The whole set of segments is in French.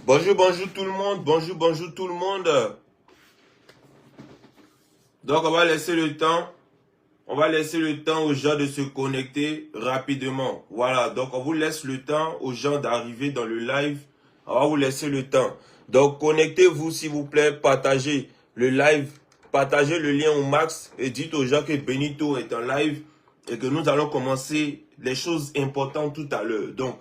Bonjour, bonjour tout le monde. Bonjour, bonjour tout le monde. Donc, on va laisser le temps. On va laisser le temps aux gens de se connecter rapidement. Voilà. Donc, on vous laisse le temps aux gens d'arriver dans le live. On va vous laisser le temps. Donc, connectez-vous s'il vous plaît. Partagez le live. Partagez le lien au max. Et dites aux gens que Benito est en live. Et que nous allons commencer les choses importantes tout à l'heure. Donc,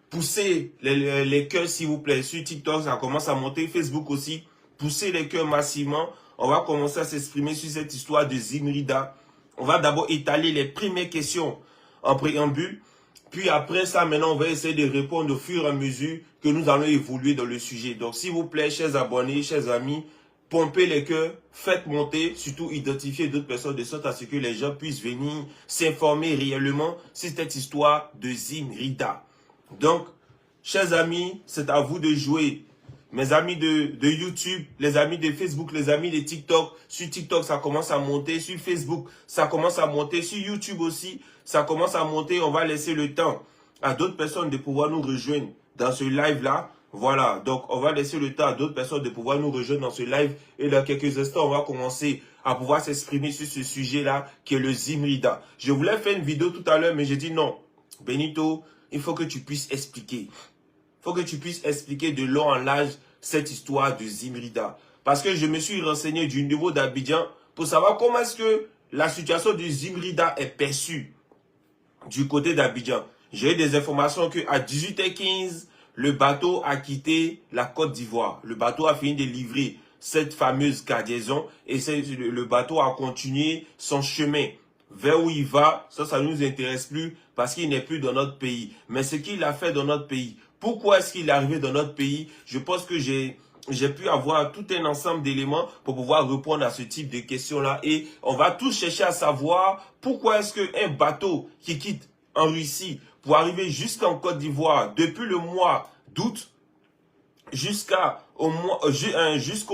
poussez les cœurs s'il vous plaît. Sur TikTok, ça commence à monter. Facebook aussi. Poussez les cœurs massivement. On va commencer à s'exprimer sur cette histoire de Zimrida. On va d'abord étaler les premières questions en préambule. Puis après ça, maintenant, on va essayer de répondre au fur et à mesure que nous allons évoluer dans le sujet. Donc, s'il vous plaît, chers abonnés, chers amis, pompez les cœurs, faites monter, surtout identifiez d'autres personnes de sorte à ce que les gens puissent venir s'informer réellement sur cette histoire de Zimrida. Donc, chers amis, c'est à vous de jouer. Mes amis de YouTube, les amis de Facebook, les amis de TikTok. Sur TikTok, ça commence à monter. Sur Facebook, ça commence à monter. Sur YouTube aussi, ça commence à monter. On va laisser le temps à d'autres personnes de pouvoir nous rejoindre dans ce live-là. Voilà, donc on va laisser le temps à d'autres personnes de pouvoir nous rejoindre dans ce live. Et dans quelques instants, on va commencer à pouvoir s'exprimer sur ce sujet-là qui est le Zimrida. Je voulais faire une vidéo tout à l'heure, mais j'ai dit non. Benito, il faut que tu puisses expliquer. Il faut que tu puisses expliquer de long en large cette histoire de Zimrida. Parce que je me suis renseigné du niveau d'Abidjan pour savoir comment est-ce que la situation de Zimrida est perçue du côté d'Abidjan. J'ai eu des informations qu'à 18h15, le bateau a quitté la Côte d'Ivoire. Le bateau a fini de livrer cette fameuse cargaison et le bateau a continué son chemin. Vers où il va, ça ne nous intéresse plus parce qu'il n'est plus dans notre pays. Mais ce qu'il a fait dans notre pays, pourquoi est-ce qu'il est arrivé dans notre pays? Je pense que j'ai pu avoir tout un ensemble d'éléments pour pouvoir répondre à ce type de questions-là. Et on va tous chercher à savoir pourquoi est-ce qu'un bateau qui quitte en Russie pour arriver jusqu'en Côte d'Ivoire depuis le mois d'août jusqu'au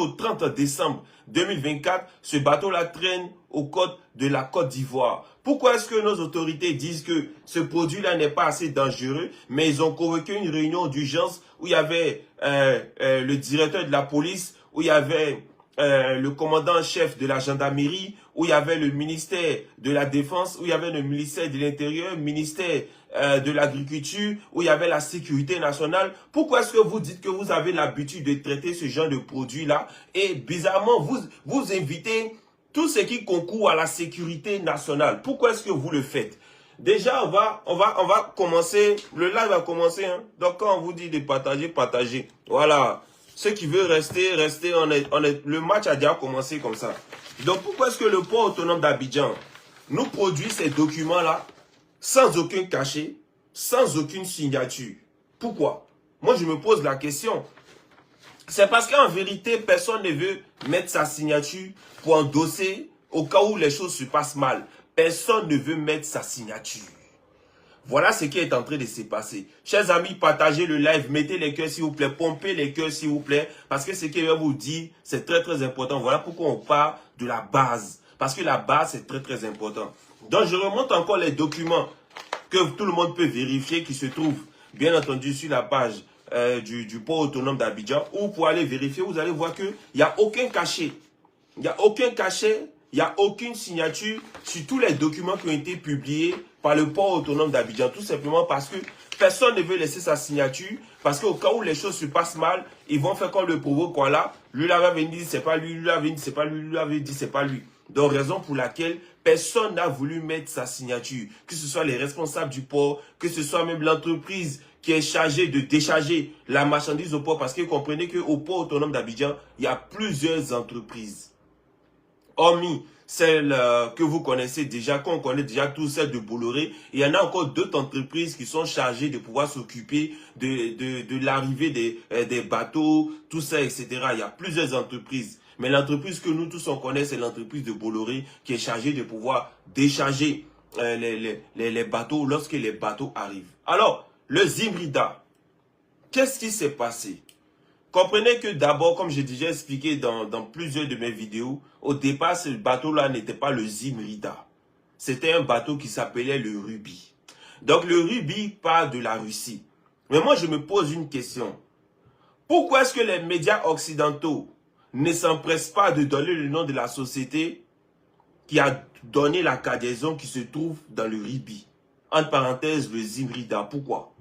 30 décembre 2024, ce bateau-là traîne aux côtes de la Côte d'Ivoire. Pourquoi est-ce que nos autorités disent que ce produit-là n'est pas assez dangereux, mais ils ont convoqué une réunion d'urgence où il y avait le directeur de la police, où il y avait le commandant-chef de la gendarmerie, où il y avait le ministère de la Défense, où il y avait le ministère de l'Intérieur, ministère de l'Agriculture, où il y avait la sécurité nationale. Pourquoi est-ce que vous dites que vous avez l'habitude de traiter ce genre de produit-là et bizarrement, vous invitez tout ce qui concourt à la sécurité nationale? Pourquoi est-ce que vous le faites? Déjà, on va commencer, le live va commencer. Hein? Donc, quand on vous dit de partager, partagez. Voilà. Ceux qui veulent rester, restez. Le match a déjà commencé comme ça. Donc, pourquoi est-ce que le port autonome d'Abidjan nous produit ces documents-là sans aucun cachet, sans aucune signature? Pourquoi? Moi, je me pose la question. C'est parce qu'en vérité, personne ne veut mettre sa signature pour endosser au cas où les choses se passent mal. Personne ne veut mettre sa signature. Voilà ce qui est en train de se passer. Chers amis, partagez le live, mettez les cœurs s'il vous plaît, pompez les cœurs s'il vous plaît, parce que ce que je vais vous dire, c'est très très important. Voilà pourquoi on part de la base, parce que la base c'est très très important. Donc je remonte encore les documents que tout le monde peut vérifier qui se trouvent bien entendu sur la page du port autonome d'Abidjan, ou pour aller vérifier, vous allez voir qu'il n'y a aucun cachet. Il n'y a aucun cachet, il n'y a aucune signature sur tous les documents qui ont été publiés par le port autonome d'Abidjan. Tout simplement parce que personne ne veut laisser sa signature. Parce qu'au cas où les choses se passent mal, ils vont faire comme le provoque. Voilà. Lui là va venir dire c'est pas lui, lui là va venir c'est pas lui, lui là va dire c'est pas lui. Donc raison pour laquelle personne n'a voulu mettre sa signature. Que ce soit les responsables du port, que ce soit même l'entreprise qui est chargée de décharger la marchandise au port. Parce que vous comprenez qu'au port autonome d'Abidjan, il y a plusieurs entreprises. Hormis celle que vous connaissez déjà, qu'on connaît déjà tous, celle de Bolloré, il y en a encore d'autres entreprises qui sont chargées de pouvoir s'occuper de l'arrivée des bateaux, tout ça, etc. Il y a plusieurs entreprises. Mais l'entreprise que nous tous on connaît, c'est l'entreprise de Bolloré qui est chargée de pouvoir décharger les bateaux lorsque les bateaux arrivent. Alors, le Zimrida, qu'est-ce qui s'est passé? Comprenez que d'abord, comme j'ai déjà expliqué dans plusieurs de mes vidéos, au départ, ce bateau-là n'était pas le Zimrida. C'était un bateau qui s'appelait le Ruby. Donc le Ruby part de la Russie. Mais moi, je me pose une question. Pourquoi est-ce que les médias occidentaux ne s'empressent pas de donner le nom de la société qui a donné la cargaison qui se trouve dans le Libye? Entre parenthèses, le Zimrida. Pourquoi?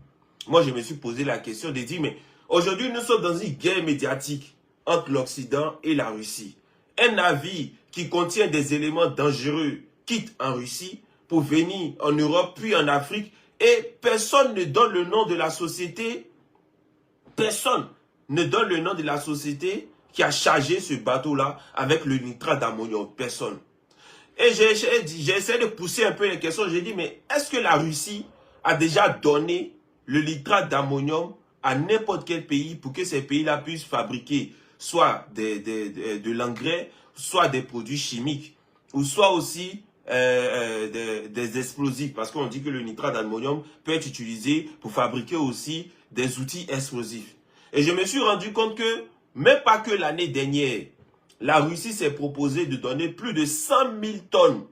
Moi, je me suis posé la question de dire, mais aujourd'hui, nous sommes dans une guerre médiatique entre l'Occident et la Russie. Un navire qui contient des éléments dangereux quitte en Russie pour venir en Europe, puis en Afrique, et personne ne donne le nom de la société. Personne ne donne le nom de la société qui a chargé ce bateau-là avec le nitrate d'ammonium. Personne. Et j'ai essayé de pousser un peu les questions. J'ai dit, mais est-ce que la Russie a déjà donné le nitrate d'ammonium à n'importe quel pays pour que ces pays-là puissent fabriquer soit de l'engrais, soit des produits chimiques, ou soit aussi des explosifs, parce qu'on dit que le nitrate d'ammonium peut être utilisé pour fabriquer aussi des outils explosifs. Et je me suis rendu compte que, même pas que l'année dernière, la Russie s'est proposé de donner plus de 100 000 tonnes,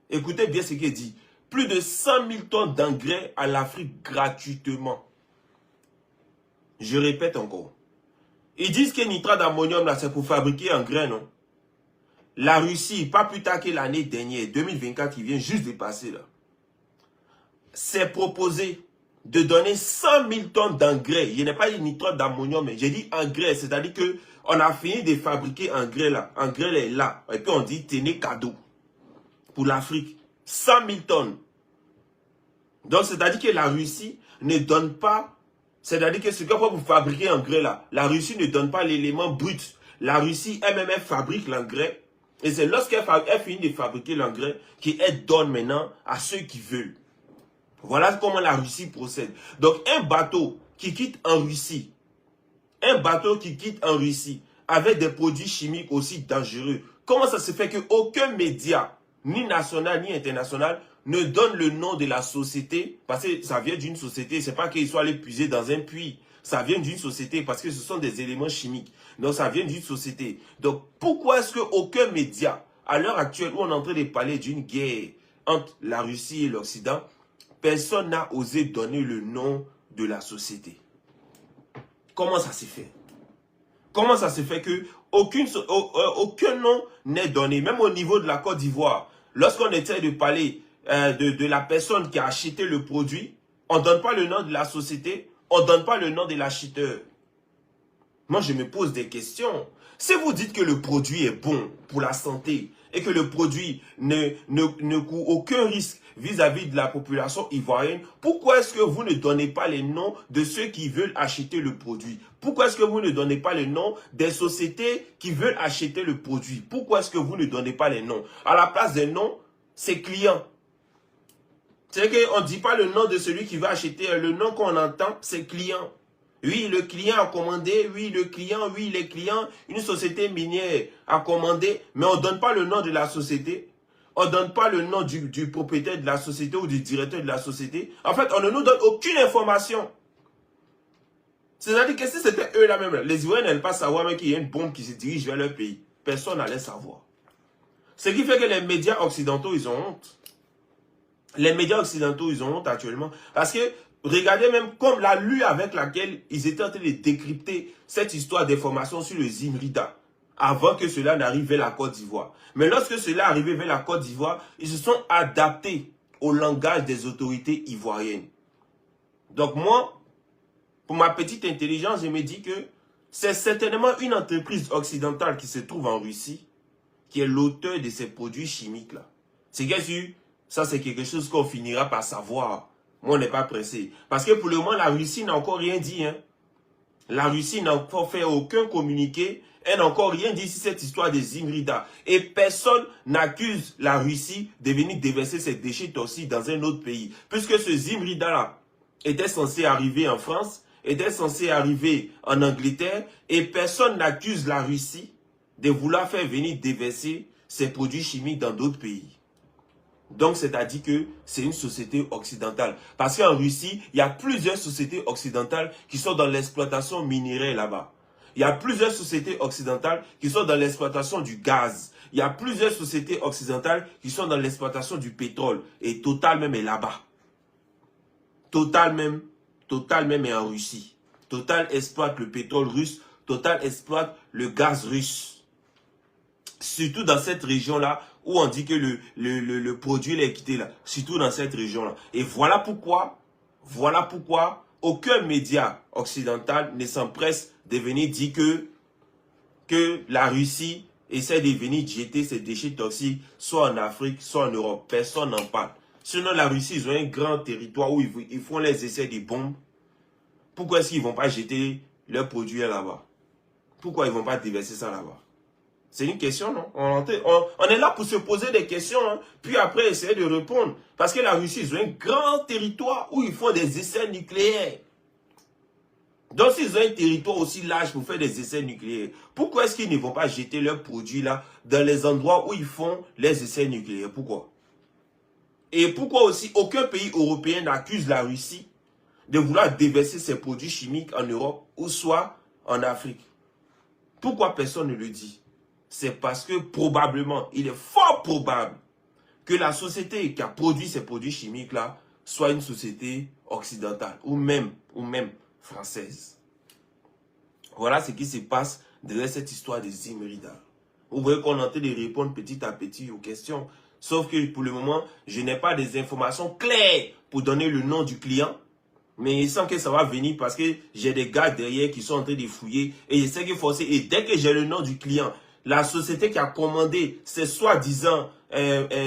écoutez bien ce qu'il dit, plus de 100 000 tonnes d'engrais à l'Afrique gratuitement. Je répète encore. Ils disent que le nitrate d'ammonium, là, c'est pour fabriquer engrais, non? La Russie, pas plus tard que l'année dernière, 2024, qui vient juste de passer, là, s'est proposé de donner 100 000 tonnes d'engrais. Il n'y a pas de nitrate d'ammonium, mais j'ai dit engrais, c'est-à-dire que on a fini de fabriquer engrais là. Engrais est là. Et puis on dit tenez cadeau pour l'Afrique. 100 000 tonnes. Donc c'est-à-dire que la Russie ne donne pas, c'est-à-dire que ce qu'on peut pour fabriquer engrais là, la Russie ne donne pas l'élément brut. La Russie elle-même fabrique l'engrais. Et c'est lorsqu'elle finit de fabriquer l'engrais qu'elle donne maintenant à ceux qui veulent. Voilà comment la Russie procède. Donc un bateau qui quitte en Russie, avec des produits chimiques aussi dangereux, comment ça se fait qu'aucun média, ni national ni international, ne donne le nom de la société, parce que ça vient d'une société, c'est pas qu'ils soient allés puiser dans un puits, ça vient d'une société, parce que ce sont des éléments chimiques, donc ça vient d'une société. Donc pourquoi est-ce qu'aucun média, à l'heure actuelle où on est en train de parler d'une guerre entre la Russie et l'Occident, personne n'a osé donner le nom de la société? Comment ça s'est fait? Comment ça se fait que aucun nom n'est donné, même au niveau de la Côte d'Ivoire? Lorsqu'on essaie de parler de la personne qui a acheté le produit, on ne donne pas le nom de la société, on ne donne pas le nom de l'acheteur. Moi, je me pose des questions. Si vous dites que le produit est bon pour la santé et que le produit ne court aucun risque vis-à-vis de la population ivoirienne, pourquoi est-ce que vous ne donnez pas les noms de ceux qui veulent acheter le produit? Pourquoi est-ce que vous ne donnez pas les noms des sociétés qui veulent acheter le produit? Pourquoi est-ce que vous ne donnez pas les noms? À la place des noms, c'est client. C'est qu'on ne dit pas le nom de celui qui va acheter. Le nom qu'on entend, c'est client. Oui, le client a commandé, oui, les clients, une société minière a commandé, mais on ne donne pas le nom de la société. On ne donne pas le nom du propriétaire de la société ou du directeur de la société. En fait, on ne nous donne aucune information. C'est-à-dire que si c'était eux là même, les Ivoiriens n'aiment pas savoir qu'il y a une bombe qui se dirige vers leur pays. Personne n'allait savoir. Ce qui fait que les médias occidentaux, ils ont honte. Les médias occidentaux, ils ont honte actuellement. Parce que, regardez même comme la lutte avec laquelle ils étaient en train de décrypter cette histoire d'information sur le Zimrida, avant que cela n'arrive vers la Côte d'Ivoire. Mais lorsque cela arrivait vers la Côte d'Ivoire, ils se sont adaptés au langage des autorités ivoiriennes. Donc moi, pour ma petite intelligence, je me dis que c'est certainement une entreprise occidentale qui se trouve en Russie qui est l'auteur de ces produits chimiques-là. C'est bien sûr, ça c'est quelque chose qu'on finira par savoir. Moi, on n'est pas pressé. Parce que pour le moment, la Russie n'a encore rien dit. Hein. La Russie n'a encore fait aucun communiqué. Elle n'a encore rien dit sur cette histoire de Zimrida. Et personne n'accuse la Russie de venir déverser ses déchets toxiques dans un autre pays. Puisque ce Zimrida-là était censé arriver en France, était censé arriver en Angleterre, et personne n'accuse la Russie de vouloir faire venir déverser ses produits chimiques dans d'autres pays. Donc, c'est-à-dire que c'est une société occidentale. Parce qu'en Russie, il y a plusieurs sociétés occidentales qui sont dans l'exploitation minière là-bas. Il y a plusieurs sociétés occidentales qui sont dans l'exploitation du gaz. Il y a plusieurs sociétés occidentales qui sont dans l'exploitation du pétrole. Et Total même est là-bas. Total même est en Russie. Total exploite le pétrole russe Total exploite le gaz russe. Surtout dans cette région-là, où on dit que le produit est quitté là. Surtout dans cette région-là. Et voilà pourquoi aucun média occidental ne s'empresse de venir dire que la Russie essaie de venir jeter ses déchets toxiques, soit en Afrique, soit en Europe. Personne n'en parle. Sinon, la Russie, ils ont un grand territoire où ils font les essais de bombes. Pourquoi est-ce qu'ils ne vont pas jeter leurs produits là-bas? Pourquoi ils ne vont pas déverser ça là-bas? C'est une question, non? On est là pour se poser des questions, hein, puis après essayer de répondre. Parce que la Russie, ils ont un grand territoire où ils font des essais nucléaires. Donc, s'ils ont un territoire aussi large pour faire des essais nucléaires, pourquoi est-ce qu'ils ne vont pas jeter leurs produits là dans les endroits où ils font les essais nucléaires? Pourquoi? Et pourquoi aussi aucun pays européen n'accuse la Russie de vouloir déverser ses produits chimiques en Europe ou soit en Afrique? Pourquoi personne ne le dit? C'est parce que probablement, il est fort probable que la société qui a produit ces produits chimiques là soit une société occidentale ou même française. Voilà ce qui se passe derrière cette histoire de Zimrida. Vous voyez qu'on est en train de répondre petit à petit aux questions. Sauf que pour le moment, je n'ai pas des informations claires pour donner le nom du client. Mais il semble que ça va venir parce que j'ai des gars derrière qui sont en train de fouiller. Et je sais qu'il faut aussi. Et dès que j'ai le nom du client, la société qui a commandé ces soi-disant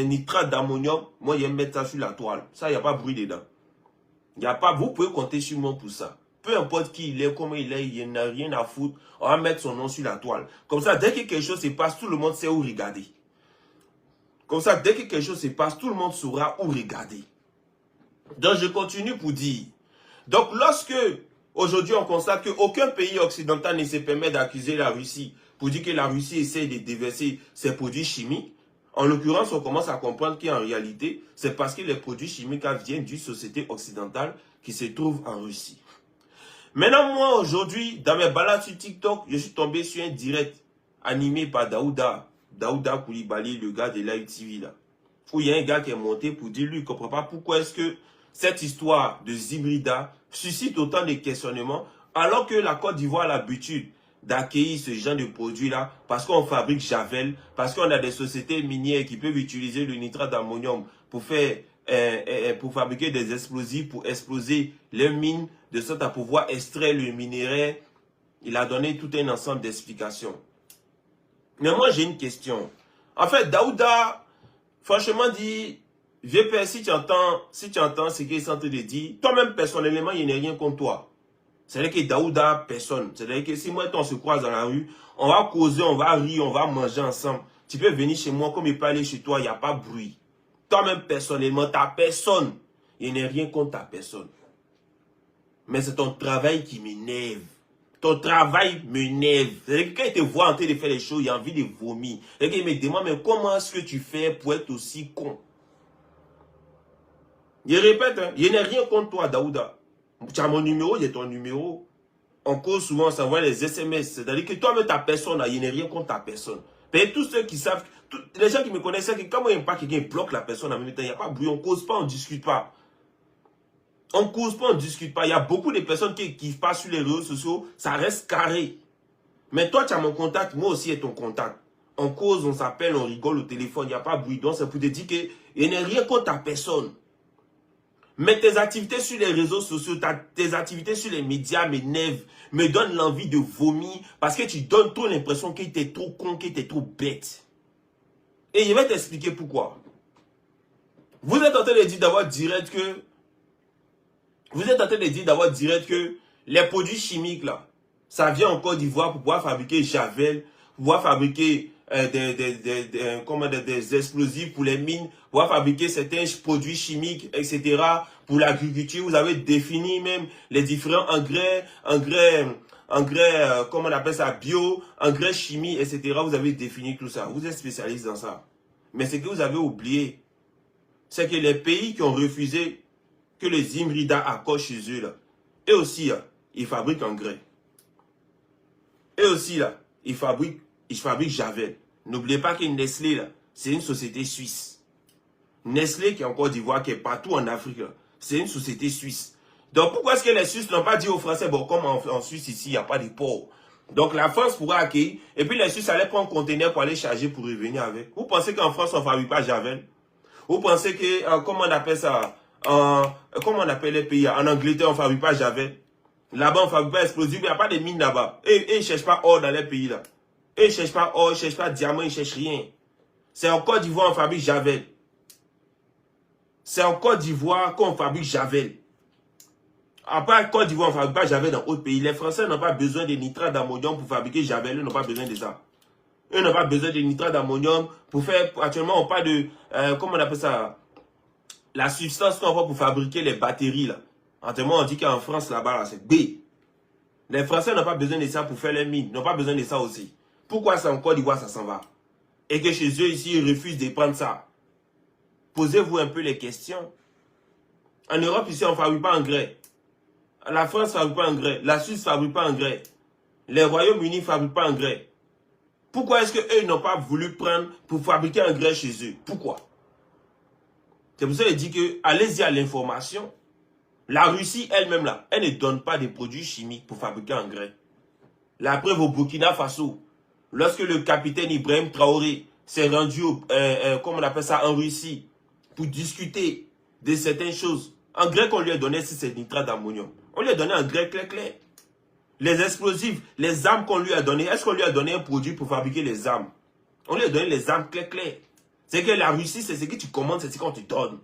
nitrate d'ammonium, moi, je vais mettre ça sur la toile. Ça, il n'y a pas de bruit dedans. Il n'y a pas, vous pouvez compter sur moi pour ça. Peu importe qui il est, comment il est, il n'a rien à foutre. On va mettre son nom sur la toile. Comme ça, dès que quelque chose se passe, tout le monde sait où regarder. Comme ça, dès que quelque chose se passe, tout le monde saura où regarder. Donc, je continue pour dire. Donc, lorsque, aujourd'hui, on constate qu'aucun pays occidental ne se permet d'accuser la Russie pour dire que la Russie essaie de déverser ses produits chimiques, en l'occurrence, on commence à comprendre qu'en réalité, c'est parce que les produits chimiques viennent d'une société occidentale qui se trouve en Russie. Maintenant, moi, aujourd'hui, dans mes balades sur TikTok, je suis tombé sur un direct animé par Daouda Koulibaly, le gars de Live TV, là. Où il y a un gars qui est monté pour dire, lui, il ne comprend pas pourquoi est-ce que cette histoire de Zimrida suscite autant de questionnements, alors que la Côte d'Ivoire a l'habitude d'accueillir ce genre de produits-là, parce qu'on fabrique Javel, parce qu'on a des sociétés minières qui peuvent utiliser le nitrate d'ammonium pour fabriquer des explosifs, pour exploser les mines, de sorte à pouvoir extraire le minerai. Il a donné tout un ensemble d'explications. Mais moi, j'ai une question. En fait, Daouda, franchement dit, vieux père, si tu entends ce qu'il est en train de dire, toi-même, personnellement, il n'y a rien contre toi. C'est-à-dire que Daouda, personne. C'est-à-dire que si moi et toi, on se croise dans la rue, on va causer, on va rire, on va manger ensemble. Tu peux venir chez moi, comme il peut aller chez toi, il n'y a pas de bruit. Toi-même, personnellement, ta personne. Il n'y a rien contre ta personne. Mais c'est ton travail qui m'énerve. Ton travail m'énerve. C'est-à-dire que quand il te voit en train de faire les choses, il a envie de vomir. Et qu'il me demande, mais comment est-ce que tu fais pour être aussi con? Je répète, hein, il n'y a rien contre toi, Daouda. Tu as mon numéro, j'ai ton numéro. On cause souvent, on s'envoie les SMS. C'est-à-dire que toi-même, ta personne, il n'y a rien contre ta personne. Mais tous ceux qui savent, les gens qui me connaissent, c'est que quand moi, il n'y a pas quelqu'un qui bloque la personne en même temps, il n'y a pas de bruit, on ne cause pas, on ne discute pas. On ne cause pas, on ne discute pas. Il y a beaucoup de personnes qui passent sur les réseaux sociaux, ça reste carré. Mais toi, tu as mon contact, moi aussi j'ai ton contact. On cause, on s'appelle, on rigole au téléphone, il n'y a pas de bruit. Donc, c'est pour te dire qu'il n'y a rien contre ta personne. Mais tes activités sur les réseaux sociaux, tes activités sur les médias m'énervent, me donnent l'envie de vomir parce que tu donnes trop l'impression qu'il était trop con, qu'il était trop bête. Et je vais t'expliquer pourquoi. Vous êtes en train de dire d'avoir direct que les produits chimiques là, ça vient en Côte d'Ivoire pour pouvoir fabriquer Javel, pour pouvoir fabriquer des explosifs pour les mines, pour pouvoir fabriquer certains produits chimiques, etc. Pour l'agriculture, vous avez défini même les différents engrais, comment on appelle ça, bio, engrais chimie, etc. Vous avez défini tout ça. Vous êtes spécialiste dans ça. Mais ce que vous avez oublié, c'est que les pays qui ont refusé que les Zimrida accordent chez eux, là, eux aussi, là, ils fabriquent engrais. Eux aussi, là, ils fabriquent Javel. N'oubliez pas que Nestlé, là, c'est une société suisse. Nestlé qui est en Côte d'Ivoire, qui est partout en Afrique, c'est une société suisse. Donc pourquoi est-ce que les Suisses n'ont pas dit aux Français, bon, comme en Suisse ici, il n'y a pas de porc. Donc la France pourra accueillir, et puis les Suisses allaient prendre un conteneur pour aller charger pour revenir avec. Vous pensez qu'en France, on ne fabrique pas Javel? Vous pensez que, comment on appelle ça, comment on appelle les pays? En Angleterre, on ne fabrique pas Javel. Là-bas, on ne fabrique pas explosif, il n'y a pas de mines là-bas. Et ils ne cherchent pas or dans les pays là. Et ils ne cherchent pas or, ils ne cherchent pas diamant, ils ne cherchent rien. C'est en Côte d'Ivoire qu'on fabrique Javel. C'est en Côte d'Ivoire qu'on fabrique Javel. Après, Côte d'Ivoire, on ne fabrique pas Javel dans d'autres pays. Les Français n'ont pas besoin de nitrate d'ammonium pour fabriquer Javel. Ils n'ont pas besoin de ça. Eux n'ont pas besoin de nitrate d'ammonium pour faire... Actuellement, on parle de... comment on appelle ça? La substance qu'on voit pour fabriquer les batteries, là. Actuellement, on dit qu'en France, là-bas, là, c'est B. Les Français n'ont pas besoin de ça pour faire les mines. Ils n'ont pas besoin de ça aussi. Pourquoi c'est en Côte d'Ivoire, ça s'en va? Et que chez eux, ici, ils refusent de prendre ça. Posez-vous un peu les questions. En Europe, ici, on ne fabrique pas engrais. La France ne fabrique pas engrais. La Suisse ne fabrique pas engrais. Les Royaumes-Unis ne fabriquent pas engrais. Pourquoi est-ce qu'eux n'ont pas voulu prendre pour fabriquer engrais chez eux? Pourquoi? C'est pour ça qu'il dit que allez-y à l'information. La Russie elle-même là, elle ne donne pas des produits chimiques pour fabriquer engrais. La preuve au Burkina Faso, lorsque le capitaine Ibrahim Traoré s'est rendu, comment on appelle ça, en Russie, pour discuter de certaines choses, engrais qu'on lui a donné, c'est nitrate d'ammonium. On lui a donné un engrais clair. Les explosifs, les armes qu'on lui a donné, est-ce qu'on lui a donné un produit pour fabriquer les armes? On lui a donné les armes clair. C'est que la Russie, c'est ce que tu commandes, c'est ce qu'on te donne.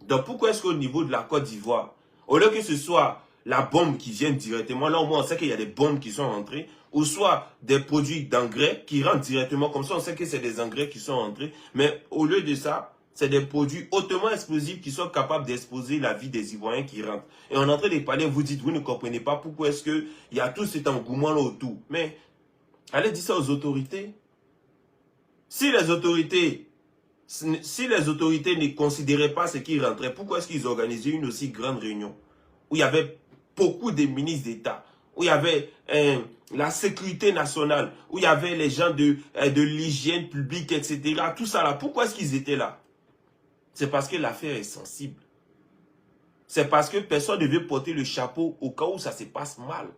Donc pourquoi est-ce qu'au niveau de la Côte d'Ivoire, au lieu que ce soit la bombe qui vienne directement, là au moins on sait qu'il y a des bombes qui sont rentrées, ou soit des produits d'engrais qui rentrent directement, comme ça on sait que c'est des engrais qui sont rentrés, mais au lieu de ça, c'est des produits hautement explosifs qui sont capables d'exposer la vie des Ivoiriens qui rentrent. Et on est en train de parler, vous dites, vous ne comprenez pas pourquoi est-ce qu'il y a tout cet engouement là autour. Mais allez dire ça aux autorités. Si les autorités ne considéraient pas ce qui rentrait, pourquoi est-ce qu'ils organisaient une aussi grande réunion où il y avait beaucoup de ministres d'État, où il y avait la sécurité nationale, où il y avait les gens de l'hygiène publique, etc. Tout ça là, pourquoi est-ce qu'ils étaient là? C'est parce que l'affaire est sensible. C'est parce que personne ne veut porter le chapeau au cas où ça se passe mal.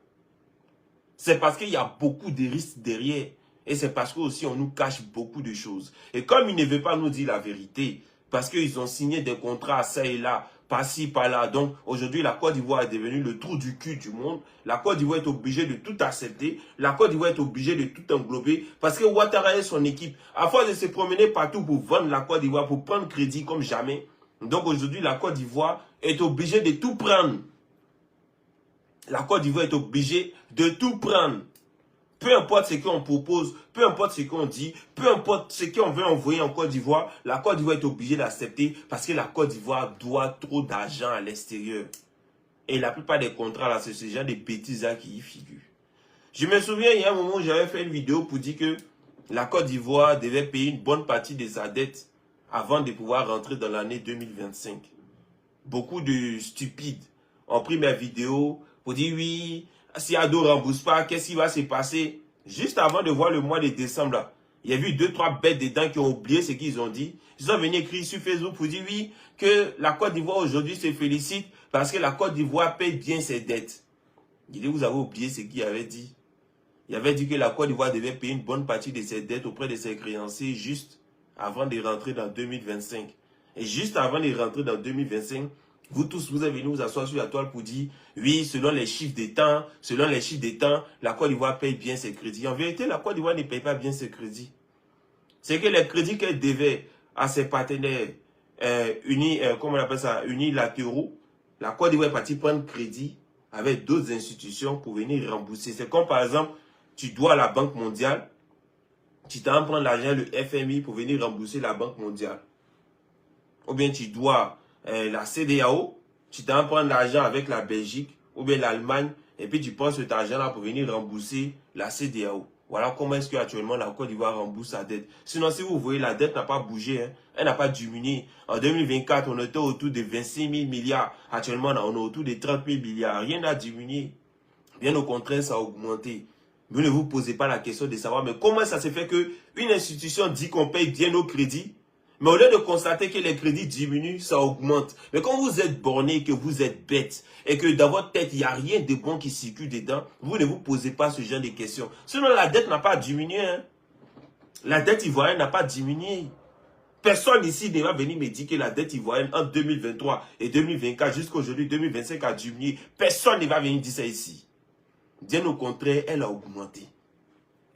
C'est parce qu'il y a beaucoup de risques derrière. Et c'est parce que aussi on nous cache beaucoup de choses. Et comme ils ne veulent pas nous dire la vérité, parce qu'ils ont signé des contrats ça et là, par-ci, par-là. Donc aujourd'hui, la Côte d'Ivoire est devenue le trou du cul du monde. La Côte d'Ivoire est obligée de tout accepter. La Côte d'Ivoire est obligée de tout englober. Parce que Ouattara et son équipe, à force de se promener partout pour vendre la Côte d'Ivoire, pour prendre crédit comme jamais. Donc aujourd'hui, la Côte d'Ivoire est obligée de tout prendre. La Côte d'Ivoire est obligée de tout prendre. Peu importe ce qu'on propose, peu importe ce qu'on dit, peu importe ce qu'on veut envoyer en Côte d'Ivoire, la Côte d'Ivoire est obligée d'accepter parce que la Côte d'Ivoire doit trop d'argent à l'extérieur. Et la plupart des contrats, là, c'est ce genre de bêtises là qui y figurent. Je me souviens, il y a un moment où j'avais fait une vidéo pour dire que la Côte d'Ivoire devait payer une bonne partie de sa dette avant de pouvoir rentrer dans l'année 2025. Beaucoup de stupides ont pris mes vidéos pour dire oui, si Ado ne rembourse pas, qu'est-ce qui va se passer? Juste avant de voir le mois de décembre, là, il y a eu 2-3 bêtes dedans qui ont oublié ce qu'ils ont dit. Ils sont venus écrire sur Facebook pour dire oui, que la Côte d'Ivoire aujourd'hui se félicite parce que la Côte d'Ivoire paye bien ses dettes. Il dit, vous avez oublié ce qu'il avait dit. Il avait dit que la Côte d'Ivoire devait payer une bonne partie de ses dettes auprès de ses créanciers juste avant de rentrer dans 2025. Et juste avant de rentrer dans 2025, vous tous, vous êtes venus vous asseoir sur la toile pour dire, oui, selon les chiffres des temps, la Côte d'Ivoire paye bien ses crédits. En vérité, la Côte d'Ivoire ne paye pas bien ses crédits. C'est que les crédits qu'elle devait à ses partenaires unilatéraux, la Côte d'Ivoire est partie prendre crédit avec d'autres institutions pour venir rembourser. C'est comme par exemple, tu dois à la Banque mondiale, tu t'en prends l'argent, le FMI, pour venir rembourser la Banque mondiale. Ou bien tu dois la CEDEAO, tu t'en prends l'argent avec la Belgique ou bien l'Allemagne, et puis tu prends cet argent-là pour venir rembourser la CEDEAO. Voilà comment est-ce qu'actuellement la Côte d'Ivoire rembourse sa dette. Sinon, si vous voyez, la dette n'a pas bougé, hein. Elle n'a pas diminué. En 2024, on était autour de 26 000 milliards. Actuellement, on est autour de 30 000 milliards. Rien n'a diminué. Bien au contraire, ça a augmenté. Vous ne vous posez pas la question de savoir, mais comment ça se fait qu'une institution dit qu'on paye bien nos crédits, Mais au lieu de constater que les crédits diminuent, ça augmente. Mais quand vous êtes borné, que vous êtes bête, et que dans votre tête, il n'y a rien de bon qui circule dedans, vous ne vous posez pas ce genre de questions. Sinon, la dette n'a pas diminué. Hein. La dette ivoirienne n'a pas diminué. Personne ici ne va venir me dire que la dette ivoirienne en 2023 et 2024 jusqu'à aujourd'hui 2025 a diminué. Personne ne va venir dire ça ici. Bien au contraire, elle a augmenté.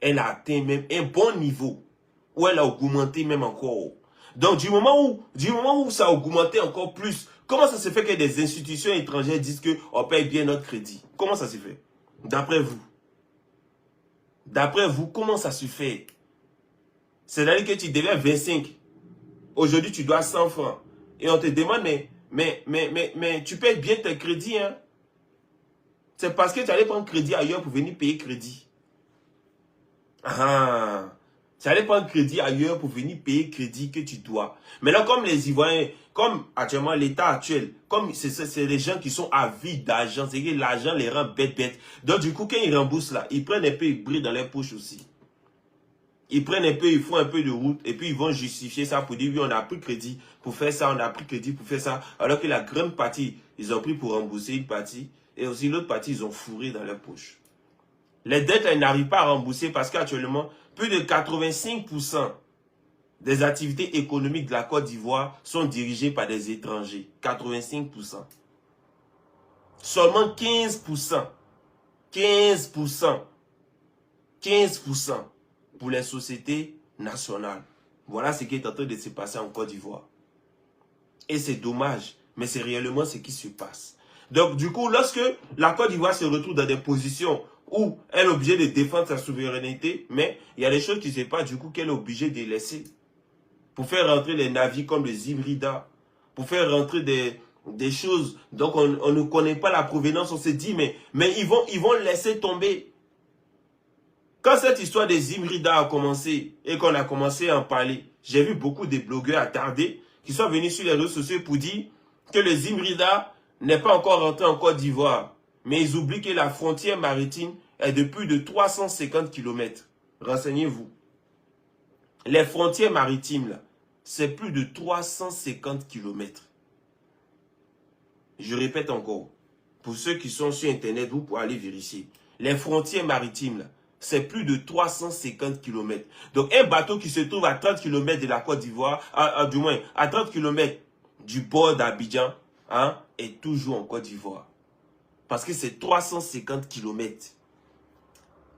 Elle a atteint même un bon niveau où elle a augmenté même encore. Donc, du moment où ça a augmenté encore plus, comment ça se fait que des institutions étrangères disent qu'on paye bien notre crédit? Comment ça se fait? D'après vous? D'après vous, comment ça se fait? C'est-à-dire que tu devais 25. Aujourd'hui, tu dois 100 francs. Et on te demande, mais tu payes bien tes crédits. Hein? C'est parce que tu allais prendre crédit ailleurs pour venir payer crédit. Ah, tu allais prendre crédit ailleurs pour venir payer crédit que tu dois. Maintenant, comme les Ivoiriens, comme actuellement l'état actuel, comme c'est les gens qui sont avides d'argent, c'est que l'argent les rend bêtes. Donc du coup, quand ils remboursent là, ils prennent un peu, ils brillent dans les poches aussi. Ils prennent un peu, ils font un peu de route et puis ils vont justifier ça pour dire oui, on a pris crédit pour faire ça, on a pris crédit pour faire ça. Alors que la grande partie, ils ont pris pour rembourser une partie et aussi l'autre partie, ils ont fourré dans leur poche. Les dettes, elles n'arrivent pas à rembourser parce qu'actuellement, plus de 85% des activités économiques de la Côte d'Ivoire sont dirigées par des étrangers. 85%. Seulement 15%. 15%. 15% pour les sociétés nationales. Voilà ce qui est en train de se passer en Côte d'Ivoire. Et c'est dommage, mais c'est réellement ce qui se passe. Donc, du coup, lorsque la Côte d'Ivoire se retrouve dans des positions où elle est obligée de défendre sa souveraineté, mais il y a des choses qui ne se passent, du coup, qu'elle est obligée de laisser. Pour faire rentrer les navires comme les hybridas, pour faire rentrer des choses, donc on ne connaît pas la provenance, on se dit, mais ils vont laisser tomber. Quand cette histoire des hybridas a commencé, et qu'on a commencé à en parler, j'ai vu beaucoup de blogueurs attardés qui sont venus sur les réseaux sociaux pour dire que les hybridas n'est pas encore rentré en Côte d'Ivoire. Mais ils oublient que la frontière maritime est de plus de 350 km. Renseignez-vous. Les frontières maritimes, là, c'est plus de 350 km. Je répète encore. Pour ceux qui sont sur Internet, vous pouvez aller vérifier. Les frontières maritimes, là, c'est plus de 350 km. Donc, un bateau qui se trouve à 30 km de la Côte d'Ivoire, du moins, à 30 km du port d'Abidjan, hein, est toujours en Côte d'Ivoire. Parce que c'est 350 km.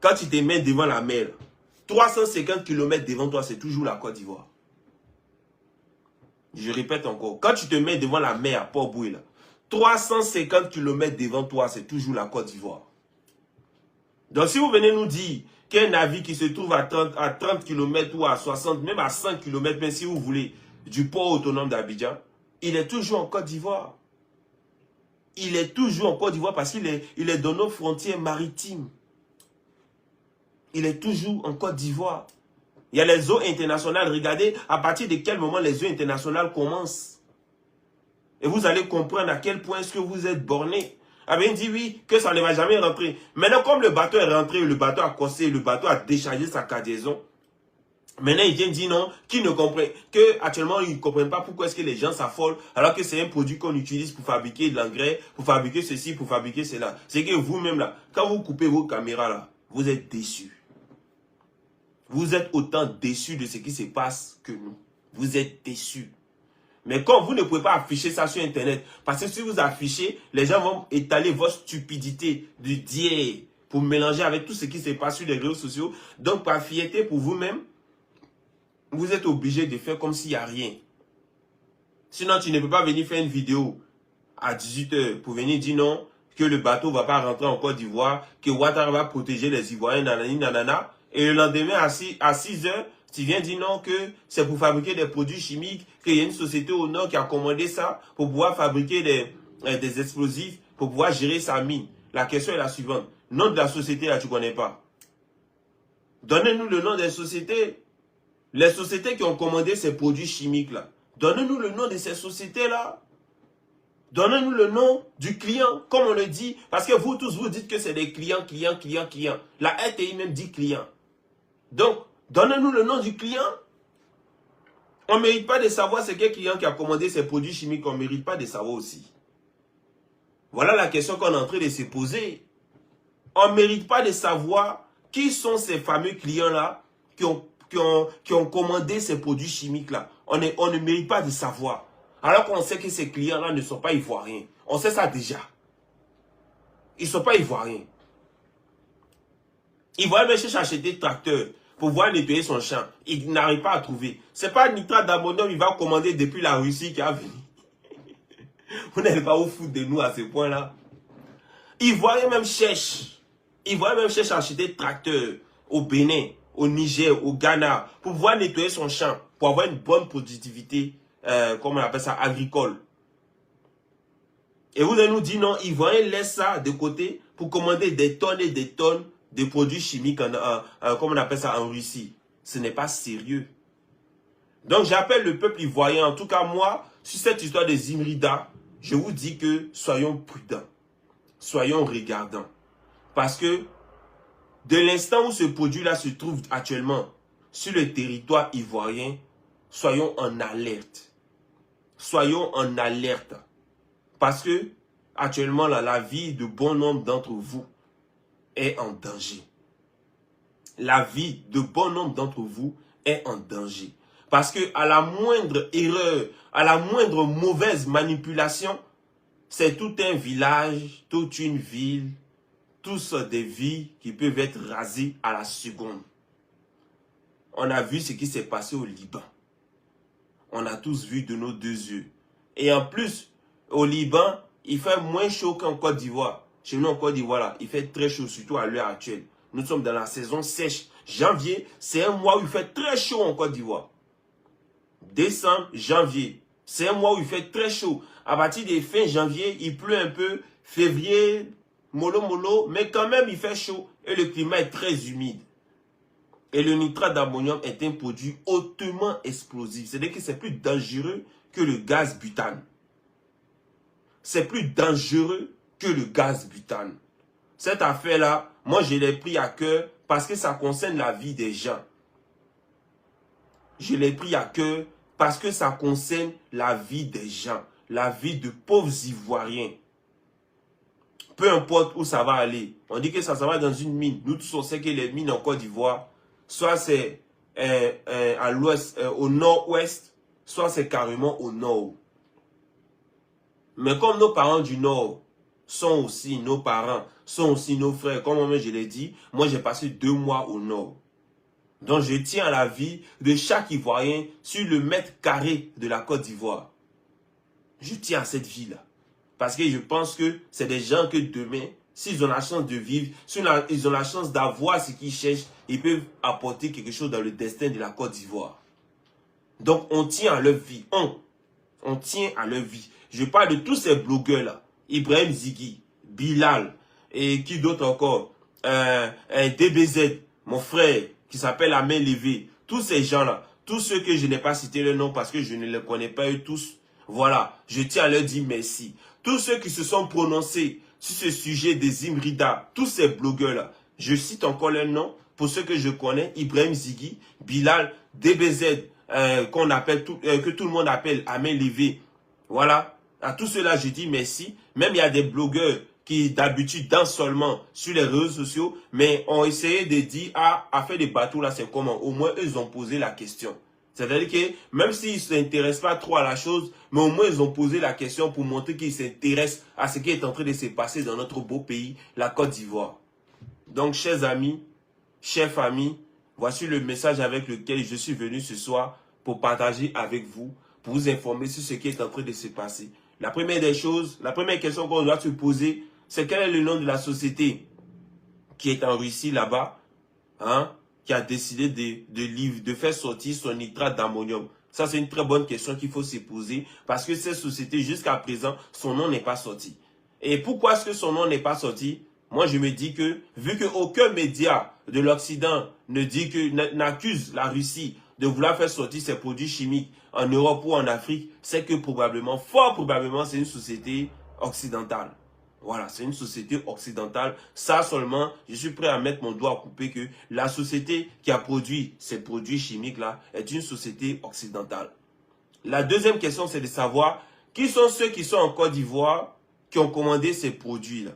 Quand tu te mets devant la mer, 350 km devant toi, c'est toujours la Côte d'Ivoire. Je répète encore. Quand tu te mets devant la mer à Port-Bouille, 350 km devant toi, c'est toujours la Côte d'Ivoire. Donc si vous venez nous dire qu'un navire qui se trouve à 30 km ou à 60, même à 100 km, même si vous voulez, du port autonome d'Abidjan, il est toujours en Côte d'Ivoire. Il est toujours en Côte d'Ivoire parce qu'il est dans nos frontières maritimes. Il est toujours en Côte d'Ivoire. Il y a les eaux internationales. Regardez à partir de quel moment les eaux internationales commencent. Et vous allez comprendre à quel point est-ce que vous êtes borné. Ah bien, il dit oui, que ça ne va jamais rentrer. Maintenant, comme le bateau est rentré, le bateau a cassé, le bateau a déchargé sa cargaison. Maintenant, il vient dire non, qui ne comprend, que actuellement, ils ne comprennent pas pourquoi est-ce que les gens s'affolent, alors que c'est un produit qu'on utilise pour fabriquer de l'engrais, pour fabriquer ceci, pour fabriquer cela. C'est que vous-même là, quand vous coupez vos caméras là, vous êtes déçus. Vous êtes autant déçus de ce qui se passe que nous. Vous êtes déçus. Mais comme vous ne pouvez pas afficher ça sur Internet, parce que si vous affichez, les gens vont étaler votre stupidité de d'hier pour mélanger avec tout ce qui se passe sur les réseaux sociaux. Donc, par fierté pour vous-même, vous êtes obligé de faire comme s'il n'y a rien. Sinon, tu ne peux pas venir faire une vidéo à 18 h pour venir dire non, que le bateau ne va pas rentrer en Côte d'Ivoire, que Ouattara va protéger les Ivoiriens, nanani, nanana. Et le lendemain, à 6 h, tu viens dire non, que c'est pour fabriquer des produits chimiques, qu'il y a une société au nord qui a commandé ça pour pouvoir fabriquer des explosifs, pour pouvoir gérer sa mine. La question est la suivante. Le nom de la société, là, tu ne connais pas. Donnez-nous le nom des sociétés. Les sociétés qui ont commandé ces produits chimiques-là. Donnez-nous le nom de ces sociétés-là. Donnez-nous le nom du client, comme on le dit. Parce que vous tous, vous dites que c'est des clients. La RTI même dit client. Donc, donnez-nous le nom du client. On ne mérite pas de savoir c'est quel client qui a commandé ces produits chimiques. On ne mérite pas de savoir aussi. Voilà la question qu'on est en train de se poser. On ne mérite pas de savoir qui sont ces fameux clients-là qui ont commandé ces produits chimiques-là. On ne mérite pas de savoir. Alors qu'on sait que ces clients-là ne sont pas ivoiriens. On sait ça déjà. Ils ne sont pas ivoiriens. Ivoirien même cherche à acheter des tracteurs pour pouvoir nettoyer son champ. Il n'arrive pas à trouver. Ce n'est pas nitrate d'ammonium, il va commander depuis la Russie qui a venu. Vous n'allez pas vous foutre de nous à ce point-là. Ivoirien même cherche. Ivoirien même cherche à acheter des tracteurs au Bénin, au Niger, au Ghana, pour pouvoir nettoyer son champ, pour avoir une bonne productivité, comment on appelle ça, agricole. Et vous allez nous dire non, Ivoirien laisse ça de côté pour commander des tonnes et des tonnes de produits chimiques, comme on appelle ça, en Russie. Ce n'est pas sérieux. Donc j'appelle le peuple ivoirien, en tout cas moi, sur cette histoire des Zimrida, je vous dis que soyons prudents, soyons regardants. Parce que de l'instant où ce produit-là se trouve actuellement sur le territoire ivoirien, soyons en alerte. Soyons en alerte. Parce que actuellement, là, la vie de bon nombre d'entre vous est en danger. La vie de bon nombre d'entre vous est en danger. Parce que à la moindre erreur, à la moindre mauvaise manipulation, c'est tout un village, toute une ville, tous des vies qui peuvent être rasées à la seconde. On a vu ce qui s'est passé au Liban. On a tous vu de nos deux yeux. Et en plus, au Liban, il fait moins chaud qu'en Côte d'Ivoire. Chez nous en Côte d'Ivoire, là, il fait très chaud, surtout à l'heure actuelle. Nous sommes dans la saison sèche. Janvier, c'est un mois où il fait très chaud en Côte d'Ivoire. Décembre, janvier, c'est un mois où il fait très chaud. À partir de fin janvier, il pleut un peu. Février, mollo, mais quand même il fait chaud et le climat est très humide. Et le nitrate d'ammonium est un produit hautement explosif. C'est-à-dire que c'est plus dangereux que le gaz butane. C'est plus dangereux que le gaz butane. Cette affaire-là, moi je l'ai pris à cœur parce que ça concerne la vie des gens. Je l'ai pris à cœur parce que ça concerne la vie des gens, la vie de pauvres Ivoiriens. Peu importe où ça va aller. On dit que ça va dans une mine. Nous tous on sait que les mines en Côte d'Ivoire, soit c'est à l'ouest, au nord-ouest, soit c'est carrément au nord. Mais comme nos parents du nord sont aussi nos parents, sont aussi nos frères, comme moi je l'ai dit, moi j'ai passé 2 mois au nord. Donc je tiens à la vie de chaque Ivoirien sur le mètre carré de la Côte d'Ivoire. Je tiens à cette vie-là. Parce que je pense que c'est des gens que demain, s'ils ont la chance de vivre, ils ont la chance d'avoir ce qu'ils cherchent, ils peuvent apporter quelque chose dans le destin de la Côte d'Ivoire. Donc on tient à leur vie. On tient à leur vie. Je parle de tous ces blogueurs-là. Ibrahim Ziggy, Bilal, et qui d'autre encore, DBZ, mon frère, qui s'appelle Amel Levé. Tous ces gens-là, tous ceux que je n'ai pas cité le nom parce que je ne les connais pas eux tous. Voilà, je tiens à leur dire merci. Tous ceux qui se sont prononcés sur ce sujet des Zimrida, tous ces blogueurs-là, je cite encore leur nom pour ceux que je connais, Ibrahim Ziggy, Bilal, DBZ, que tout le monde appelle Amel Levé. Voilà, à tous ceux-là, je dis merci. Même il y a des blogueurs qui d'habitude dansent seulement sur les réseaux sociaux, mais ont essayé de dire, à faire des bateaux là, c'est comment? Au moins, ils ont posé la question. C'est-à-dire que même s'ils ne s'intéressent pas trop à la chose, mais au moins ils ont posé la question pour montrer qu'ils s'intéressent à ce qui est en train de se passer dans notre beau pays, la Côte d'Ivoire. Donc, chers amis, chers familles, voici le message avec lequel je suis venu ce soir pour partager avec vous, pour vous informer sur ce qui est en train de se passer. La première des choses, la première question qu'on doit se poser, c'est quel est le nom de la société qui est en Russie là-bas, hein, qui a décidé de faire sortir son nitrate d'ammonium. Ça, c'est une très bonne question qu'il faut se poser parce que cette société, jusqu'à présent, son nom n'est pas sorti. Et pourquoi est-ce que son nom n'est pas sorti? Moi, je me dis que, vu qu'aucun média de l'Occident n'accuse la Russie de vouloir faire sortir ses produits chimiques en Europe ou en Afrique, c'est que probablement, fort probablement, c'est une société occidentale. Voilà, c'est une société occidentale. Ça seulement, je suis prêt à mettre mon doigt à couper que la société qui a produit ces produits chimiques-là est une société occidentale. La deuxième question, c'est de savoir qui sont ceux qui sont en Côte d'Ivoire qui ont commandé ces produits-là.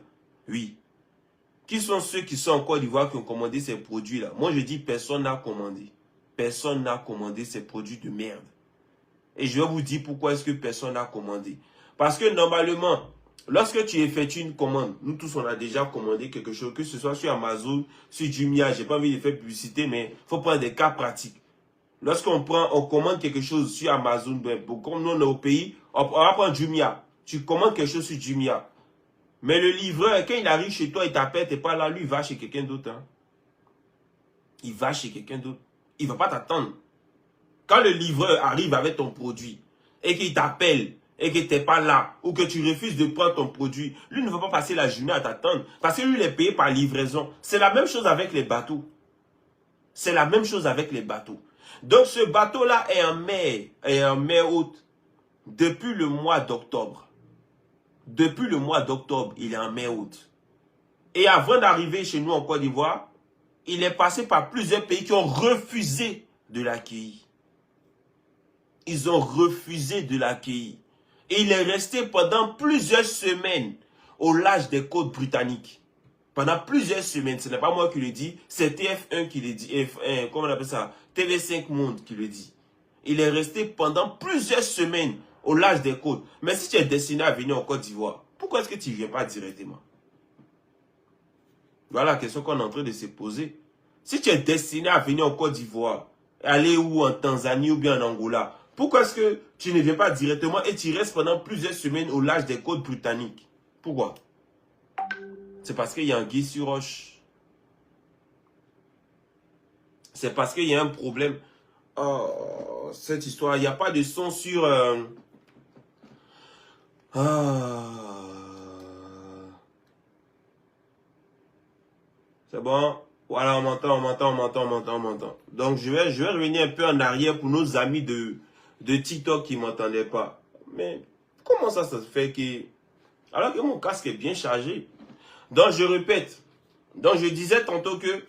Oui. Qui sont ceux qui sont en Côte d'Ivoire qui ont commandé ces produits-là? Moi, je dis personne n'a commandé. Personne n'a commandé ces produits de merde. Et je vais vous dire pourquoi est-ce que personne n'a commandé. Parce que normalement, lorsque tu effectues une commande, nous tous on a déjà commandé quelque chose, que ce soit sur Amazon, sur Jumia, j'ai pas envie de faire publicité, mais il faut prendre des cas pratiques. Lorsqu'on commande quelque chose sur Amazon, comme nous on est au pays, on va prendre Jumia. Tu commandes quelque chose sur Jumia. Mais le livreur, quand il arrive chez toi, il t'appelle, tu n'es pas là, lui, il va chez quelqu'un d'autre. Hein. Il va chez quelqu'un d'autre. Il ne va pas t'attendre. Quand le livreur arrive avec ton produit et qu'il t'appelle et que tu n'es pas là ou que tu refuses de prendre ton produit, lui ne va pas passer la journée à t'attendre parce que lui, il est payé par livraison. C'est la même chose avec les bateaux. C'est la même chose avec les bateaux. Donc, ce bateau-là est en mer haute depuis le mois d'octobre. Depuis le mois d'octobre, il est en mer haute. Et avant d'arriver chez nous en Côte d'Ivoire, il est passé par plusieurs pays qui ont refusé de l'accueillir. Ils ont refusé de l'accueillir. Et il est resté pendant plusieurs semaines au large des côtes britanniques. Pendant plusieurs semaines, ce n'est pas moi qui le dis, c'est TF1 qui le dit, comment on appelle ça, TV5 Monde qui le dit. Il est resté pendant plusieurs semaines au large des côtes. Mais si tu es destiné à venir en Côte d'Ivoire, pourquoi est-ce que tu ne viens pas directement? Voilà la question qu'on est en train de se poser. Si tu es destiné à venir en Côte d'Ivoire, aller où en Tanzanie ou bien en Angola, pourquoi est-ce que tu ne viens pas directement et tu restes pendant plusieurs semaines au large des côtes britanniques? Pourquoi? C'est parce qu'il y a un guise sur roche. C'est parce qu'il y a un problème. Oh, cette histoire, il n'y a pas de son sur... C'est bon. Voilà, on m'entend. Donc, je vais revenir un peu en arrière pour nos amis de TikTok qui ne m'entendaient pas. Mais comment ça se fait que... Alors que mon casque est bien chargé. Donc, je répète. Donc, je disais tantôt que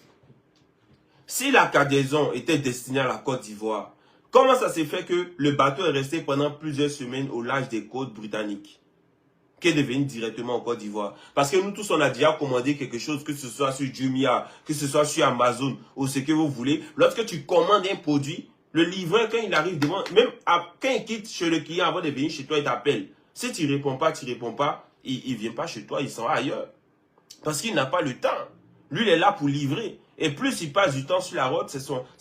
si la cargaison était destinée à la Côte d'Ivoire, comment ça s'est fait que le bateau est resté pendant plusieurs semaines au large des côtes britanniques, qui est devenu directement en Côte d'Ivoire? Parce que nous tous, on a déjà commandé quelque chose, que ce soit sur Jumia, que ce soit sur Amazon, ou ce que vous voulez. Lorsque tu commandes un produit, le livreur, quand il arrive devant, même quand il quitte chez le client avant de venir chez toi, il t'appelle. Si tu ne réponds pas, il ne vient pas chez toi, il s'en va ailleurs. Parce qu'il n'a pas le temps. Lui, il est là pour livrer. Et plus il passe du temps sur la route, c'est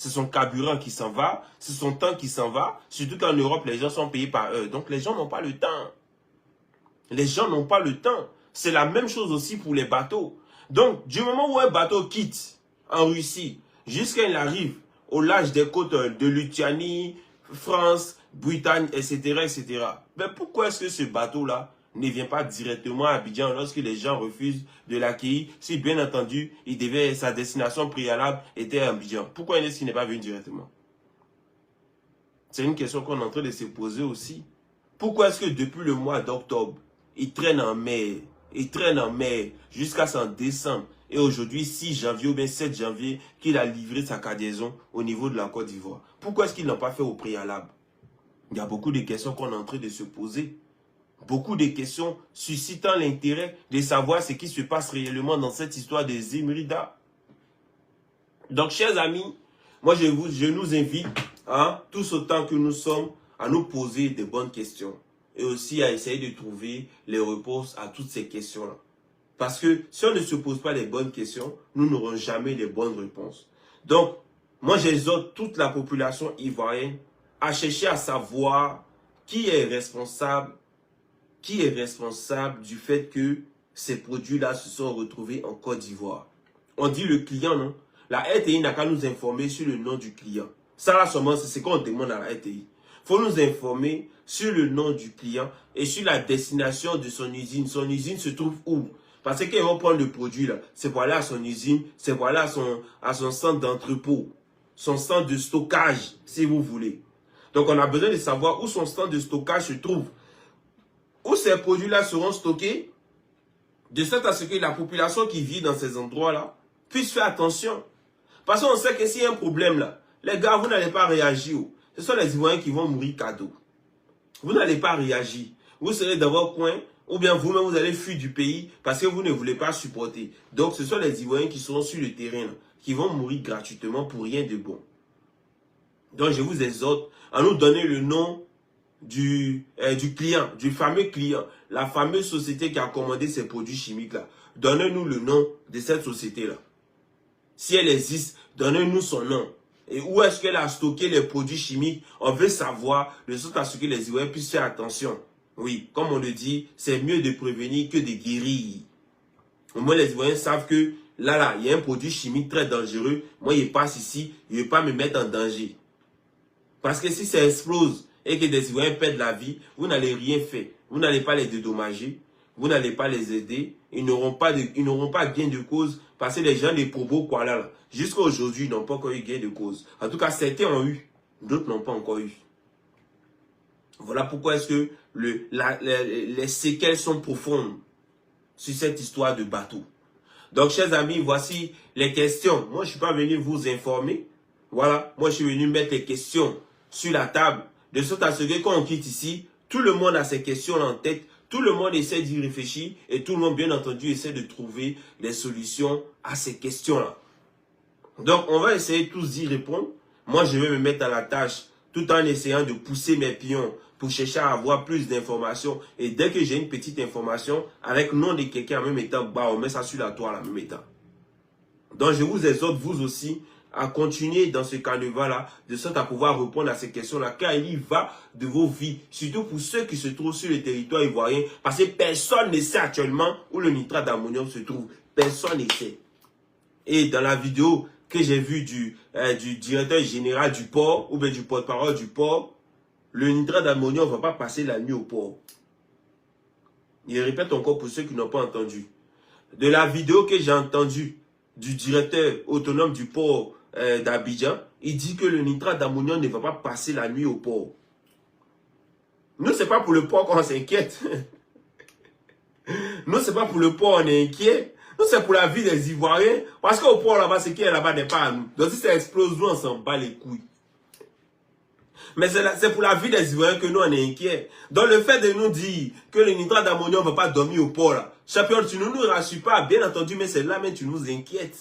son carburant qui s'en va, c'est son temps qui s'en va. Surtout qu'en Europe, les gens sont payés par heure. Donc, les gens n'ont pas le temps. Les gens n'ont pas le temps. C'est la même chose aussi pour les bateaux. Donc, du moment où un bateau quitte en Russie, jusqu'à il arrive au large des côtes de Lituanie, France, Bretagne, etc., ben pourquoi est-ce que ce bateau-là ne vient pas directement à Abidjan lorsque les gens refusent de l'accueillir, si bien entendu, sa destination préalable était à Abidjan? Pourquoi est-ce qu'il n'est pas venu directement? C'est une question qu'on est en train de se poser aussi. Pourquoi est-ce que depuis le mois d'octobre, il traîne en mer jusqu'à son décembre, et aujourd'hui 6 janvier ou bien 7 janvier qu'il a livré sa cargaison au niveau de la Côte d'Ivoire? Pourquoi est-ce qu'il n'a pas fait au préalable? Il y a beaucoup de questions qu'on est en train de se poser. Beaucoup de questions suscitant l'intérêt de savoir ce qui se passe réellement dans cette histoire des Émirats. Donc, chers amis, moi je nous invite, tous autant que nous sommes, à nous poser de bonnes questions. Et aussi à essayer de trouver les réponses à toutes ces questions-là. Parce que si on ne se pose pas les bonnes questions, nous n'aurons jamais les bonnes réponses. Donc, moi j'exhorte toute la population ivoirienne à chercher à savoir qui est responsable du fait que ces produits-là se sont retrouvés en Côte d'Ivoire. On dit le client, non? La RTI n'a qu'à nous informer sur le nom du client. Ça là seulement, c'est ce qu'on demande à la RTI. Il faut nous informer sur le nom du client et sur la destination de son usine. Son usine se trouve où? Parce qu'ils vont prendre le produit là, c'est pour aller à son usine, c'est pour aller à son centre d'entrepôt, son centre de stockage, si vous voulez. Donc on a besoin de savoir où son centre de stockage se trouve, où ces produits-là seront stockés, De sorte à ce que la population qui vit dans ces endroits-là puisse faire attention. Parce qu'on sait que s'il y a un problème là, les gars, vous n'allez pas réagir. Ce sont les Ivoiriens qui vont mourir cadeau. Vous n'allez pas réagir. Vous serez dans votre coin, ou bien vous-même vous allez fuir du pays parce que vous ne voulez pas supporter. Donc ce sont les Ivoiriens qui seront sur le terrain, là, qui vont mourir gratuitement pour rien de bon. Donc je vous exhorte à nous donner le nom du client, du fameux client, la fameuse société qui a commandé ces produits chimiques-là. Donnez-nous le nom de cette société-là. Si elle existe, donnez-nous son nom. Et où est-ce qu'elle a stocké les produits chimiques? On veut savoir, de sorte à ce que les Ivoiriens puissent faire attention. Oui, comme on le dit, c'est mieux de prévenir que de guérir. Au moins, les Ivoiriens savent que là, il y a un produit chimique très dangereux. Moi, il passe ici, il ne veut pas me mettre en danger. Parce que si ça explose et que des Ivoiriens perdent la vie, vous n'allez rien faire. Vous n'allez pas les dédommager, vous n'allez pas les aider. Ils n'auront pas gain de cause parce que les gens des Probo Kuala, jusqu'à aujourd'hui, ils n'ont pas encore eu gain de cause. En tout cas, certains ont eu, d'autres n'ont pas encore eu. Voilà pourquoi est-ce que les séquelles sont profondes sur cette histoire de bateau. Donc, chers amis, voici les questions. Moi, je ne suis pas venu vous informer. Voilà, moi, je suis venu mettre les questions sur la table. De sorte à ce que quand on quitte ici, tout le monde a ces questions en tête. Tout le monde essaie d'y réfléchir et tout le monde, bien entendu, essaie de trouver des solutions à ces questions-là. Donc, on va essayer tous d'y répondre. Moi, je vais me mettre à la tâche tout en essayant de pousser mes pions pour chercher à avoir plus d'informations. Et dès que j'ai une petite information, avec le nom de quelqu'un en même temps, bah, on met ça sur la toile en même temps. Donc, je vous exhorte, vous aussi, à continuer dans ce carnaval-là, de sorte à pouvoir répondre à ces questions-là, car il y va de vos vies, surtout pour ceux qui se trouvent sur le territoire ivoirien, parce que personne ne sait actuellement où le nitrate d'ammonium se trouve. Personne ne sait. Et dans la vidéo que j'ai vue du directeur général du port, ou bien du porte-parole du port, le nitrate d'ammonium ne va pas passer la nuit au port. Je répète encore pour ceux qui n'ont pas entendu. De la vidéo que j'ai entendue du directeur autonome du port d'Abidjan, il dit que le nitrate d'ammonium ne va pas passer la nuit au port. Nous, ce n'est pas pour le port qu'on s'inquiète. Nous, ce n'est pas pour le port qu'on est inquiet. Nous, c'est pour la vie des Ivoiriens. Parce qu'au port là-bas, ce qui est là-bas n'est pas à nous. Donc si ça explose, nous, on s'en bat les couilles. Mais c'est pour la vie des Ivoiriens que nous, on est inquiets. Donc le fait de nous dire que le nitrate d'ammonium ne va pas dormir au port là, champion, tu ne nous rassures pas, bien entendu, mais c'est là même que tu nous inquiètes.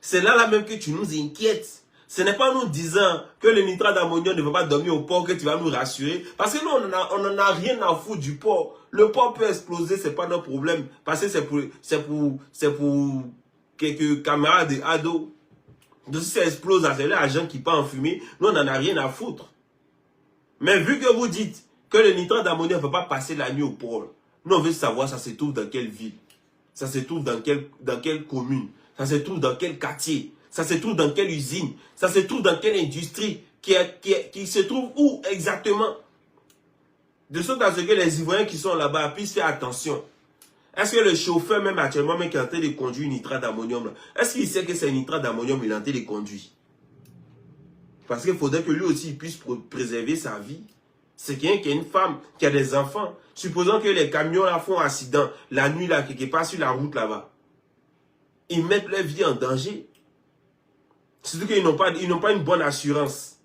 C'est là même que tu nous inquiètes. Ce n'est pas nous disant que le nitrate d'ammonium ne va pas dormir au port que tu vas nous rassurer. Parce que nous, on n'en a rien à foutre du port. Le port peut exploser, ce n'est pas notre problème. Parce que c'est pour quelques camarades de ado. Donc si ça explose, c'est l'argent qui part en fumée. Nous, on n'en a rien à foutre. Mais vu que vous dites que le nitrate d'ammonium ne va pas passer la nuit au port, nous, on veut savoir ça se trouve dans quelle ville. Ça se trouve dans quelle commune. Ça se trouve dans quel quartier. Ça se trouve dans quelle usine. Ça se trouve dans quelle industrie. Qui se trouve où exactement. De sorte à ce que les Ivoiriens qui sont là-bas puissent faire attention. Est-ce que le chauffeur même actuellement qui est en train de conduire nitrate d'ammonium, est-ce qu'il sait que c'est nitrate d'ammonium qu'il est en train de conduire? Parce qu'il faudrait que lui aussi puisse préserver sa vie. C'est quelqu'un qui a une femme, qui a des enfants. Supposons que les camions là font accident la nuit là, quelque part sur la route là-bas. Ils mettent leur vie en danger. Surtout qu'ils n'ont pas une bonne assurance.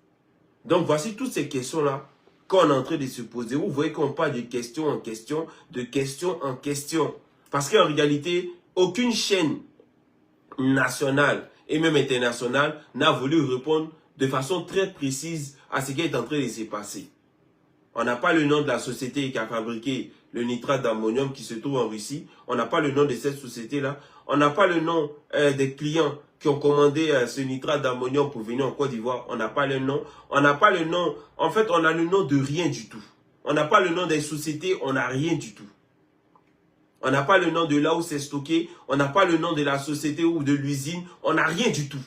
Donc voici toutes ces questions-là qu'on est en train de se poser. Vous voyez qu'on parle de question en question, de question en question. Parce qu'en réalité, aucune chaîne nationale et même internationale n'a voulu répondre de façon très précise à ce qui est en train de se passer. On n'a pas le nom de la société qui a fabriqué le nitrate d'ammonium qui se trouve en Russie. On n'a pas le nom de cette société-là. On n'a pas le nom des clients qui ont commandé ce nitrate d'ammonium pour venir en Côte d'Ivoire. On n'a pas le nom. On n'a pas le nom. En fait, on a le nom de rien du tout. On n'a pas le nom des sociétés. On n'a rien du tout. On n'a pas le nom de là où c'est stocké. On n'a pas le nom de la société ou de l'usine. On n'a rien du tout.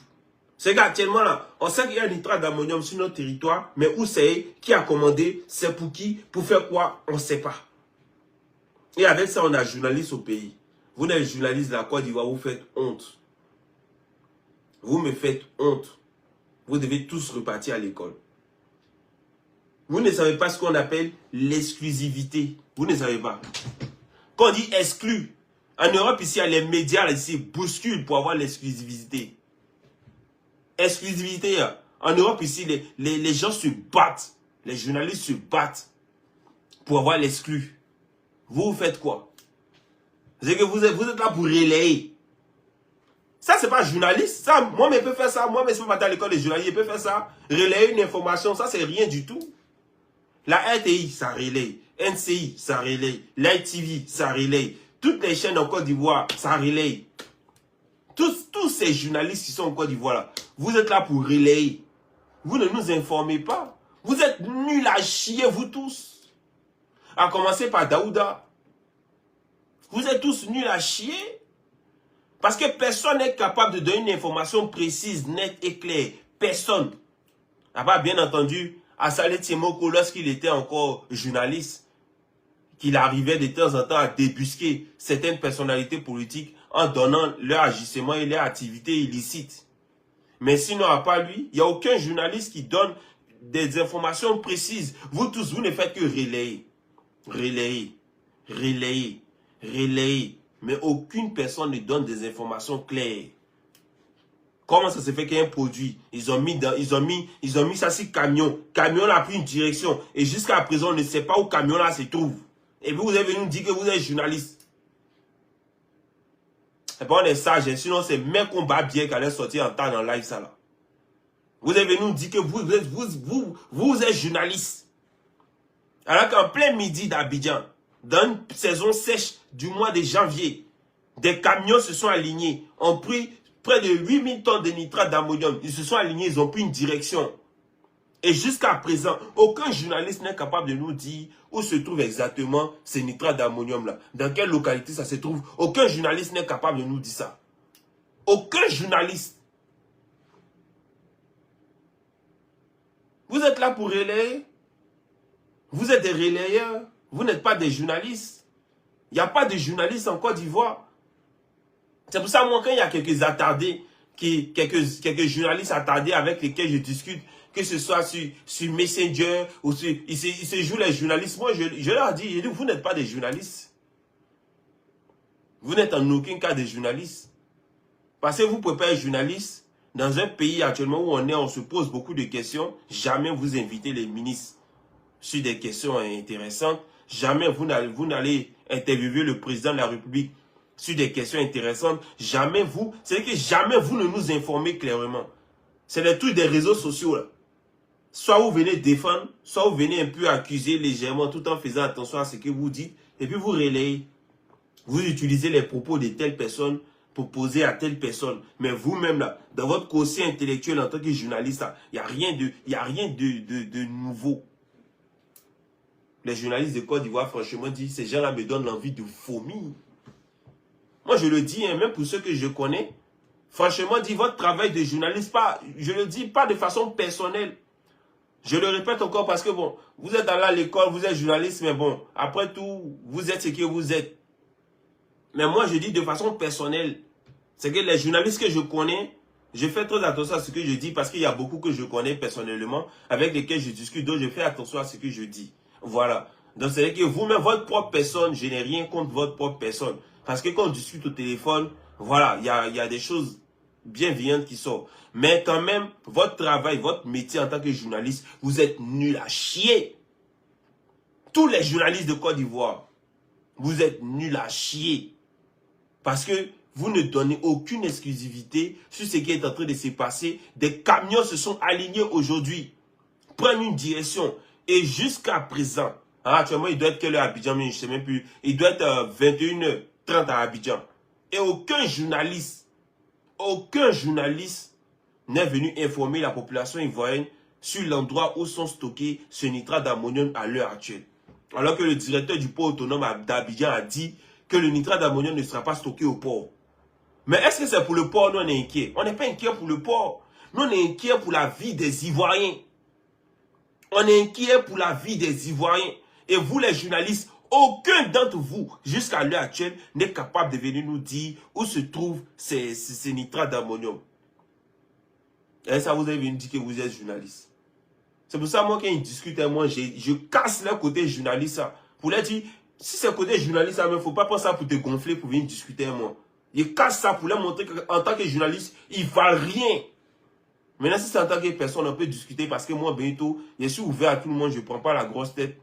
C'est qu'actuellement là, on sait qu'il y a un nitrate d'ammonium sur notre territoire, mais où c'est, qui a commandé, c'est pour qui, pour faire quoi, on ne sait pas. Et avec ça, on a journaliste au pays. Vous n'êtes journaliste de la Côte d'Ivoire, vous faites honte. Vous me faites honte. Vous devez tous repartir à l'école. Vous ne savez pas ce qu'on appelle l'exclusivité. Vous ne savez pas. Quand on dit exclu, en Europe, ici, les médias ici bousculent pour avoir l'exclusivité. Exclusivité. En Europe, ici, les gens se battent. Les journalistes se battent pour avoir l'exclu. Vous faites quoi? C'est que vous êtes là pour relayer. Ça, c'est pas journaliste. Ça, moi-même, je peux faire ça. Moi-même, je peux partir à l'école des journalistes. Je peux faire ça. Relayer une information, ça, c'est rien du tout. La RTI, ça relaye. NCI, ça relaye. l'ITV, ça relaye. Toutes les chaînes en Côte d'Ivoire, ça relaye. Tous ces journalistes qui sont en Côte d'Ivoire, là, vous êtes là pour relayer. Vous ne nous informez pas. Vous êtes nuls à chier, vous tous. À commencer par Daouda. Vous êtes tous nuls à chier. Parce que personne n'est capable de donner une information précise, nette et claire. Personne. À part, bien entendu, Assalé Tiemoko, lorsqu'il était encore journaliste, qu'il arrivait de temps en temps à débusquer certaines personnalités politiques en donnant leur agissement et leur activité illicites. Mais sinon, à part lui, il n'y a aucun journaliste qui donne des informations précises. Vous tous, vous ne faites que relayer. Relayer. Relayer. Relayer. Mais aucune personne ne donne des informations claires. Comment ça se fait qu'il y a un produit? Ils ont mis ça sur camion. Camion a pris une direction. Et jusqu'à présent, on ne sait pas où camion là se trouve. Et puis vous avez nous dire que vous êtes journaliste. Et puis on est sage. Sinon, c'est même qu'on bat bien qu'elle est sortie en temps dans live ça là. Vous avez nous dit que vous êtes journaliste. Alors qu'en plein midi d'Abidjan, dans une saison sèche du mois de janvier, des camions se sont alignés, ont pris près de 8000 tonnes de nitrate d'ammonium. Ils se sont alignés, ils ont pris une direction. Et jusqu'à présent, aucun journaliste n'est capable de nous dire où se trouve exactement ces nitrates d'ammonium là. Dans quelle localité ça se trouve. Aucun journaliste n'est capable de nous dire ça. Aucun journaliste. Vous êtes là pour relayer. Vous êtes des relayeurs. Vous n'êtes pas des journalistes. Il n'y a pas de journalistes en Côte d'Ivoire. C'est pour ça, moi, quand il y a quelques attardés, quelques journalistes attardés avec lesquels je discute, que ce soit sur Messenger, ou ils se jouent les journalistes. Moi, je leur dis, vous n'êtes pas des journalistes. Vous n'êtes en aucun cas des journalistes. Parce que vous ne pouvez pas être journaliste. Dans un pays actuellement où on se pose beaucoup de questions. Jamais vous invitez les ministres sur des questions intéressantes. Jamais vous n'allez interviewer le président de la République sur des questions intéressantes. Jamais vous, c'est que jamais vous ne nous informez clairement. C'est le truc des réseaux sociaux là. Soit vous venez défendre, soit vous venez un peu accuser légèrement tout en faisant attention à ce que vous dites. Et puis vous relayez. Vous utilisez les propos de telle personne pour poser à telle personne. Mais vous-même là, dans votre quotient intellectuel en tant que journaliste, il n'y a rien de nouveau. Les journalistes de Côte d'Ivoire, franchement, disent, ces gens-là me donnent l'envie de vomir. Moi, je le dis, hein, même pour ceux que je connais, franchement, dit votre travail de journaliste, je le dis pas de façon personnelle. Je le répète encore parce que, bon, vous êtes à l'école, vous êtes journaliste, mais bon, après tout, vous êtes ce que vous êtes. Mais moi, je dis de façon personnelle. C'est que les journalistes que je connais, je fais très attention à ce que je dis parce qu'il y a beaucoup que je connais personnellement, avec lesquels je discute, donc je fais attention à ce que je dis. Voilà. Donc, c'est que vous-même, votre propre personne, je n'ai rien contre votre propre personne. Parce que quand on discute au téléphone, voilà, il y a des choses bienveillantes qui sortent. Mais quand même, votre travail, votre métier en tant que journaliste, vous êtes nuls à chier. Tous les journalistes de Côte d'Ivoire, vous êtes nuls à chier. Parce que vous ne donnez aucune exclusivité sur ce qui est en train de se passer. Des camions se sont alignés aujourd'hui, prennent une direction. Et jusqu'à présent, actuellement, il doit être quelle heure à Abidjan, mais je ne sais même plus. Il doit être 21h30 à Abidjan. Et aucun journaliste n'est venu informer la population ivoirienne sur l'endroit où sont stockés ce nitrate d'ammonium à l'heure actuelle. Alors que le directeur du port autonome d'Abidjan a dit que le nitrate d'ammonium ne sera pas stocké au port. Mais est-ce que c'est pour le port? Nous, on est inquiet. On n'est pas inquiet pour le port. Nous, on est inquiet pour la vie des Ivoiriens. On est inquiet pour la vie des Ivoiriens. Et vous, les journalistes, aucun d'entre vous, jusqu'à l'heure actuelle, n'est capable de venir nous dire où se trouvent ces nitrates d'ammonium. Et ça, vous avez venu dire que vous êtes journaliste. C'est pour ça, moi, quand ils discutent avec moi, je casse leur côté journaliste. Pour leur dire, Si c'est côté journaliste, il ne faut pas prendre ça pour te gonfler, pour venir discuter avec moi. Il casse ça pour leur montrer qu'en tant que journaliste, il ne valent rien. Maintenant, si c'est en tant que personne, on peut discuter parce que moi, bientôt, je suis ouvert à tout le monde, je ne prends pas la grosse tête.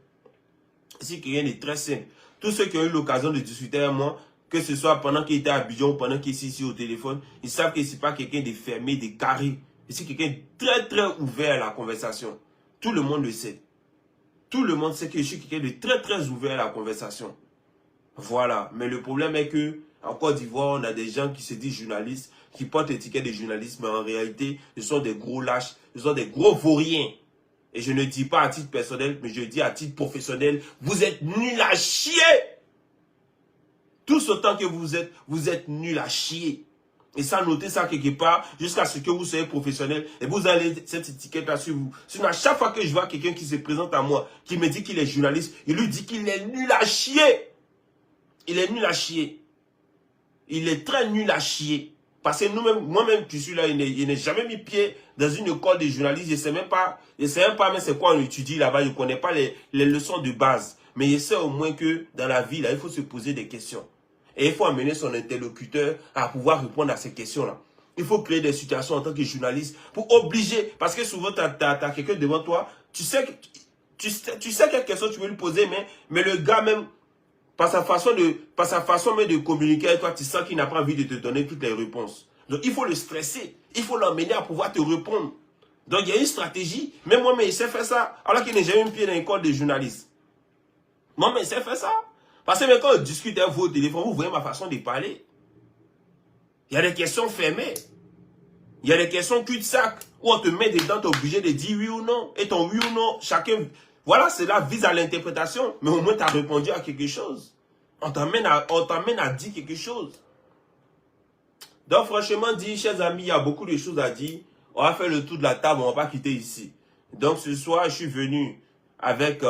Si quelqu'un est très simple. Tous ceux qui ont eu l'occasion de discuter avec moi, que ce soit pendant qu'il était à Abidjan ou pendant qu'il est ici au téléphone, ils savent que ce n'est pas quelqu'un de fermé, de carré. C'est quelqu'un de très ouvert à la conversation. Tout le monde le sait. Tout le monde sait que je suis quelqu'un de très ouvert à la conversation. Voilà. Mais le problème est que en Côte d'Ivoire, on a des gens qui se disent journalistes, qui portent l'étiquette de journaliste, mais en réalité, ce sont des gros lâches, ce sont des gros vauriens. Et je ne dis pas à titre personnel, mais je dis à titre professionnel, vous êtes nuls à chier. Tous autant que vous êtes nuls à chier. Et ça, notez ça quelque part, jusqu'à ce que vous soyez professionnel, et vous allez cette étiquette-là sur vous. Sinon, à chaque fois que je vois quelqu'un qui se présente à moi, qui me dit qu'il est journaliste, il lui dit qu'il est nul à chier. Il est nul à chier. Il est très nul à chier. Parce que moi-même, je suis là, il n'est jamais mis pied dans une école de journalisme. Je ne sais même pas mais c'est quoi on étudie là-bas. Je ne connais pas les leçons de base. Mais je sais au moins que dans la vie, là, il faut se poser des questions. Et il faut amener son interlocuteur à pouvoir répondre à ces questions-là. Il faut créer des situations en tant que journaliste pour obliger. Parce que souvent, tu as quelqu'un devant toi. Tu sais quelle question tu veux lui poser, mais le gars même, par sa façon même de communiquer avec toi, tu sens qu'il n'a pas envie de te donner toutes les réponses. Donc, il faut le stresser. Il faut l'emmener à pouvoir te répondre. Donc, il y a une stratégie. Même moi-même, il sait faire ça. Alors qu'il n'est jamais mis pied dans l'école des journalistes. Moi-même, il sait faire ça. Parce que même quand on discute avec vous au téléphone, vous voyez ma façon de parler. Il y a des questions fermées. Il y a des questions cul-de-sac. Où on te met dedans, tu es obligé de dire oui ou non. Et ton oui ou non, chacun... Voilà, cela vise à l'interprétation. Mais au moins, tu as répondu à quelque chose. On t'amène à dire quelque chose. Donc, franchement, dit, chers amis, il y a beaucoup de choses à dire. On va faire le tour de la table, on ne va pas quitter ici. Donc, ce soir, je suis venu avec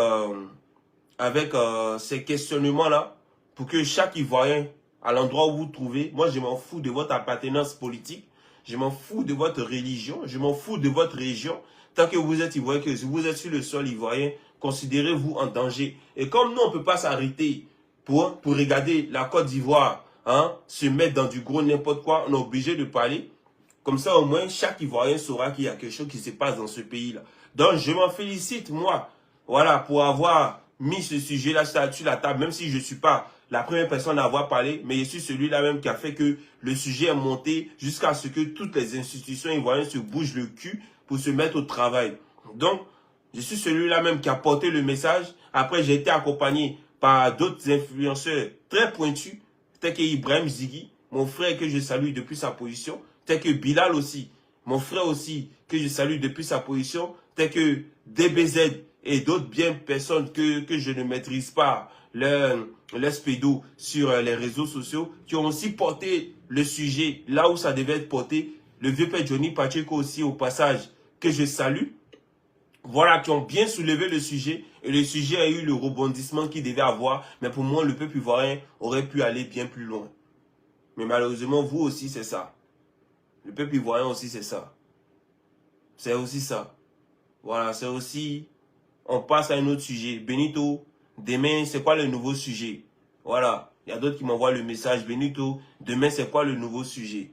ces questionnements-là pour que chaque Ivoirien, à l'endroit où vous trouvez, moi, je m'en fous de votre appartenance politique, je m'en fous de votre religion, je m'en fous de votre région. Tant que vous êtes Ivoirien, que vous êtes sur le sol ivoirien, considérez-vous en danger. Et comme nous, on ne peut pas s'arrêter pour regarder la Côte d'Ivoire se mettre dans du gros n'importe quoi, on est obligé de parler. Comme ça, au moins, chaque Ivoirien saura qu'il y a quelque chose qui se passe dans ce pays-là. Donc, je m'en félicite, moi, voilà, pour avoir mis ce sujet-là sur la table, même si je ne suis pas la première personne à avoir parlé, mais je suis celui-là même qui a fait que le sujet est monté jusqu'à ce que toutes les institutions ivoiriennes se bougent le cul pour se mettre au travail. Donc, je suis celui-là même qui a porté le message. Après, j'ai été accompagné par d'autres influenceurs très pointus, tels que Ibrahim Ziggy, mon frère que je salue depuis sa position, tel que Bilal aussi, mon frère aussi, que je salue depuis sa position, tel que DBZ et d'autres bien personnes que je ne maîtrise pas leur spédo sur les réseaux sociaux, qui ont aussi porté le sujet là où ça devait être porté. Le vieux père Johnny Pacheco aussi au passage, que je salue. Voilà, qui ont bien soulevé le sujet. Et le sujet a eu le rebondissement qu'il devait avoir. Mais pour moi, le peuple ivoirien aurait pu aller bien plus loin. Mais malheureusement, vous aussi, c'est ça. Le peuple ivoirien aussi, c'est ça. C'est aussi ça. Voilà, c'est aussi... On passe à un autre sujet. Benito, demain, c'est quoi le nouveau sujet? Voilà. Il y a d'autres qui m'envoient le message. Benito, demain, c'est quoi le nouveau sujet?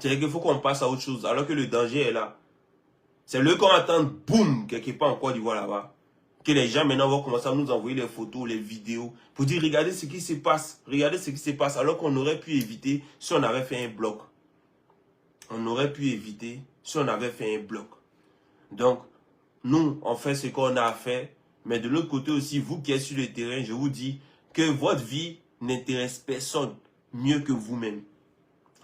C'est qu'il faut qu'on passe à autre chose. Alors que le danger est là. C'est le qu'on attend, boum, quelque part en Côte d'Ivoire là-bas. Que les gens maintenant vont commencer à nous envoyer les photos, les vidéos, pour dire, regardez ce qui se passe. Regardez ce qui se passe. Alors qu'on aurait pu éviter si on avait fait un bloc. On aurait pu éviter si on avait fait un bloc. Donc, nous, on fait ce qu'on a à faire. Mais de l'autre côté aussi, vous qui êtes sur le terrain, je vous dis que votre vie n'intéresse personne mieux que vous-même.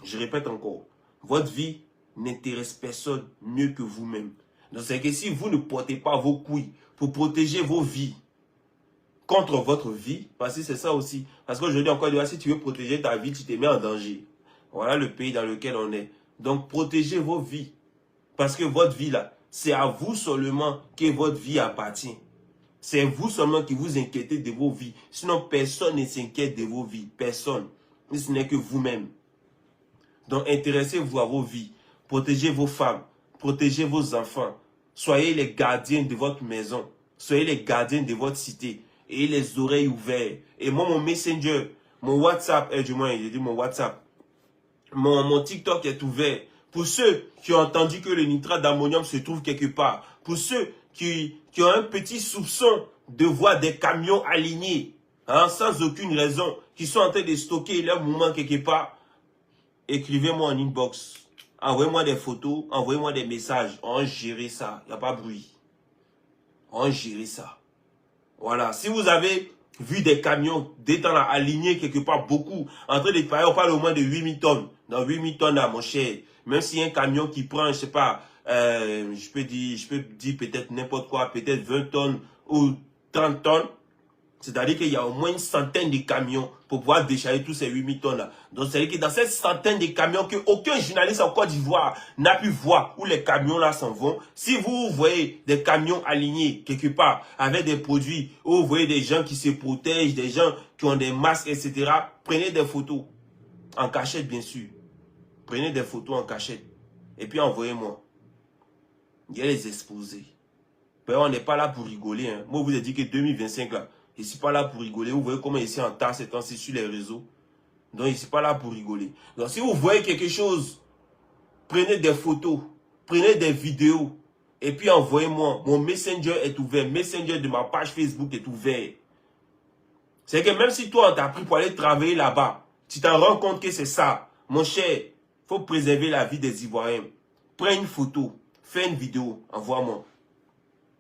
Je répète encore. Votre vie n'intéresse personne mieux que vous-même. Donc, c'est que si vous ne portez pas vos couilles pour protéger vos vies contre votre vie, parce que c'est ça aussi. Parce qu'aujourd'hui, encore une fois, si tu veux protéger ta vie, tu te mets en danger. Voilà le pays dans lequel on est. Donc, protégez vos vies. Parce que votre vie, là, c'est à vous seulement que votre vie appartient. C'est vous seulement qui vous inquiétez de vos vies. Sinon, personne ne s'inquiète de vos vies. Personne. Mais ce n'est que vous-même. Donc, intéressez-vous à vos vies. Protégez vos femmes. Protégez vos enfants. Soyez les gardiens de votre maison. Soyez les gardiens de votre cité. et les oreilles ouvertes. Et moi, mon Messenger, mon WhatsApp, du moins, j'ai dit mon WhatsApp, mon TikTok est ouvert. Pour ceux qui ont entendu que le nitrate d'ammonium se trouve quelque part, pour ceux qui ont un petit soupçon de voir des camions alignés, hein, sans aucune raison, qui sont en train de stocker leur mouvement quelque part, écrivez-moi en inbox. Envoyez-moi des photos, envoyez-moi des messages. On va gérer ça. Il n'y a pas de bruit. On va gérer ça. Voilà. Si vous avez vu des camions d'étant alignés quelque part, beaucoup, en train de parler, on parle au moins de 8000 tonnes. Dans 8000 tonnes là, mon cher. Même s'il y a un camion qui prend, je sais pas, je peux dire peut-être n'importe quoi, peut-être 20 tonnes ou 30 tonnes. C'est-à-dire qu'il y a au moins une centaine de camions pour pouvoir décharger tous ces 8000 tonnes-là. Donc, c'est-à-dire que dans cette centaine de camions qu'aucun journaliste en Côte d'Ivoire n'a pu voir où les camions-là s'en vont, si vous voyez des camions alignés quelque part avec des produits, ou vous voyez des gens qui se protègent, des gens qui ont des masques, etc., prenez des photos. En cachette, bien sûr. Prenez des photos en cachette. Et puis, envoyez-moi. Il y a les exposés. Ben, on n'est pas là pour rigoler. Hein. Moi, je vous ai dit que 2025, là, je ne suis pas là pour rigoler. Vous voyez comment ici en tasse ces temps-ci sur les réseaux. Donc, je ne suis pas là pour rigoler. Donc, si vous voyez quelque chose, prenez des photos, prenez des vidéos, et puis envoyez-moi. Mon Messenger est ouvert. Messenger de ma page Facebook est ouvert. C'est que même si toi, on t'a pris pour aller travailler là-bas, tu t'en rends compte que c'est ça. Mon cher, il faut préserver la vie des Ivoiriens. Prends une photo, fais une vidéo, envoie-moi.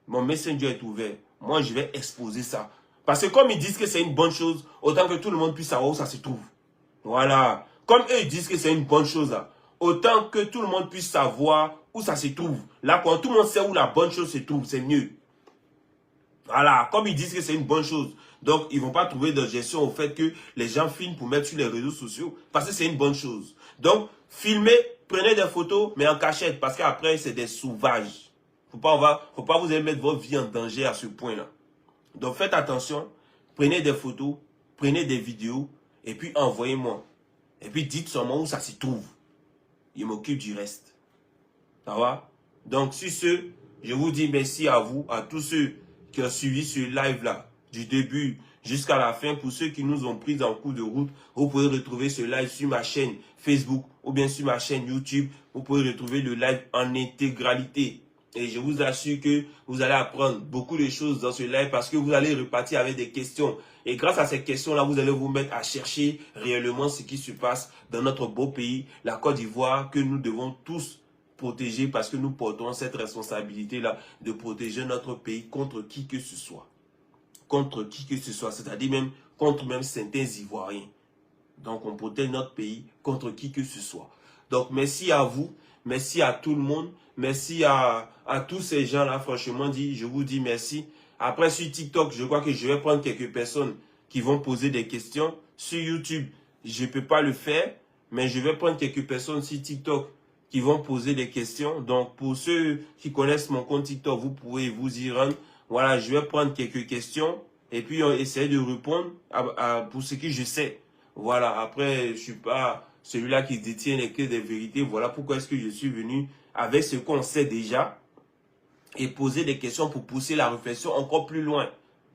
Mon Messenger est ouvert. Moi, je vais exposer ça. Parce que comme ils disent que c'est une bonne chose, autant que tout le monde puisse savoir où ça se trouve. Voilà. Comme eux ils disent que c'est une bonne chose, là, autant que tout le monde puisse savoir où ça se trouve. Là, quand tout le monde sait où la bonne chose se trouve, c'est mieux. Voilà. Comme ils disent que c'est une bonne chose. Donc, ils ne vont pas trouver d'objection au fait que les gens filment pour mettre sur les réseaux sociaux. Parce que c'est une bonne chose. Donc, filmez, prenez des photos, mais en cachette. Parce qu'après, c'est des sauvages. Faut pas vous allez mettre votre vie en danger à ce point-là. Donc, faites attention. Prenez des photos, prenez des vidéos, et puis envoyez-moi. Et puis, dites seulement où ça se trouve. Il m'occupe du reste. Ça va? Donc, sur ce, je vous dis merci à vous, à tous ceux qui ont suivi ce live-là, du début jusqu'à la fin. Pour ceux qui nous ont pris en cours de route, vous pouvez retrouver ce live sur ma chaîne Facebook ou bien sur ma chaîne YouTube. Vous pouvez retrouver le live en intégralité. Et je vous assure que vous allez apprendre beaucoup de choses dans ce live parce que vous allez repartir avec des questions. Et grâce à ces questions-là, vous allez vous mettre à chercher réellement ce qui se passe dans notre beau pays, la Côte d'Ivoire, que nous devons tous protéger parce que nous portons cette responsabilité-là de protéger notre pays contre qui que ce soit. Contre qui que ce soit, c'est-à-dire même contre même certains Ivoiriens. Donc on protège notre pays contre qui que ce soit. Donc merci à vous, merci à tout le monde. Merci à tous ces gens-là, franchement dit, je vous dis merci. Après, sur TikTok, je crois que je vais prendre quelques personnes qui vont poser des questions. Sur YouTube, je ne peux pas le faire, mais je vais prendre quelques personnes sur TikTok qui vont poser des questions. Donc, pour ceux qui connaissent mon compte TikTok, vous pouvez vous y rendre. Voilà, je vais prendre quelques questions et puis on essaie de répondre pour ce que je sais. Voilà, après, je ne suis pas celui-là qui détient les clés des vérités. Voilà pourquoi est-ce que je suis venu avec ce qu'on sait déjà et poser des questions pour pousser la réflexion encore plus loin.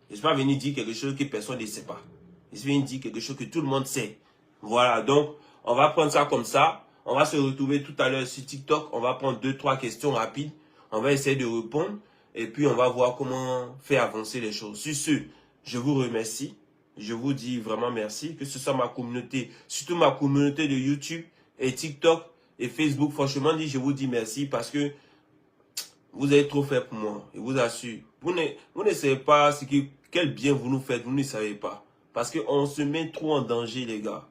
Je ne suis pas venu dire quelque chose que personne ne sait pas. Je suis venu dire quelque chose que tout le monde sait. Voilà, donc on va prendre ça comme ça. On va se retrouver tout à l'heure sur TikTok. On va prendre 2-3 questions rapides. On va essayer de répondre et puis on va voir comment faire avancer les choses. Sur ce, je vous remercie. Je vous dis vraiment merci. Que ce soit ma communauté, surtout ma communauté de YouTube et TikTok et Facebook, franchement, je vous dis merci parce que vous avez trop fait pour moi. Je vous assure. Vous ne savez pas quel bien vous nous faites. Vous ne savez pas. Parce qu'on se met trop en danger, les gars.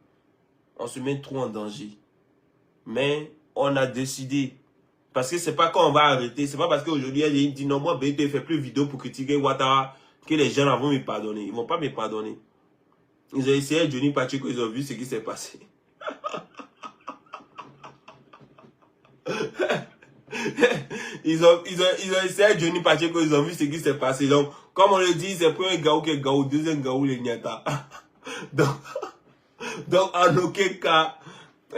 On se met trop en danger. Mais on a décidé. Parce que c'est pas quand on va arrêter. C'est pas parce qu'aujourd'hui, il dit non, moi, ben, tu ne fais plus de vidéo pour critiquer Ouattara que les gens vont me pardonner. Ils ne vont pas me pardonner. Ils ont essayé Johnny Pacheco, ils ont vu ce qui s'est passé. Ils ont essayé Johnny Pacheco, ils ont vu ce qui s'est passé. Donc, comme on le dit, c'est pour un gaou qui est gaou, deuxième gaou, les niata. donc, en aucun cas,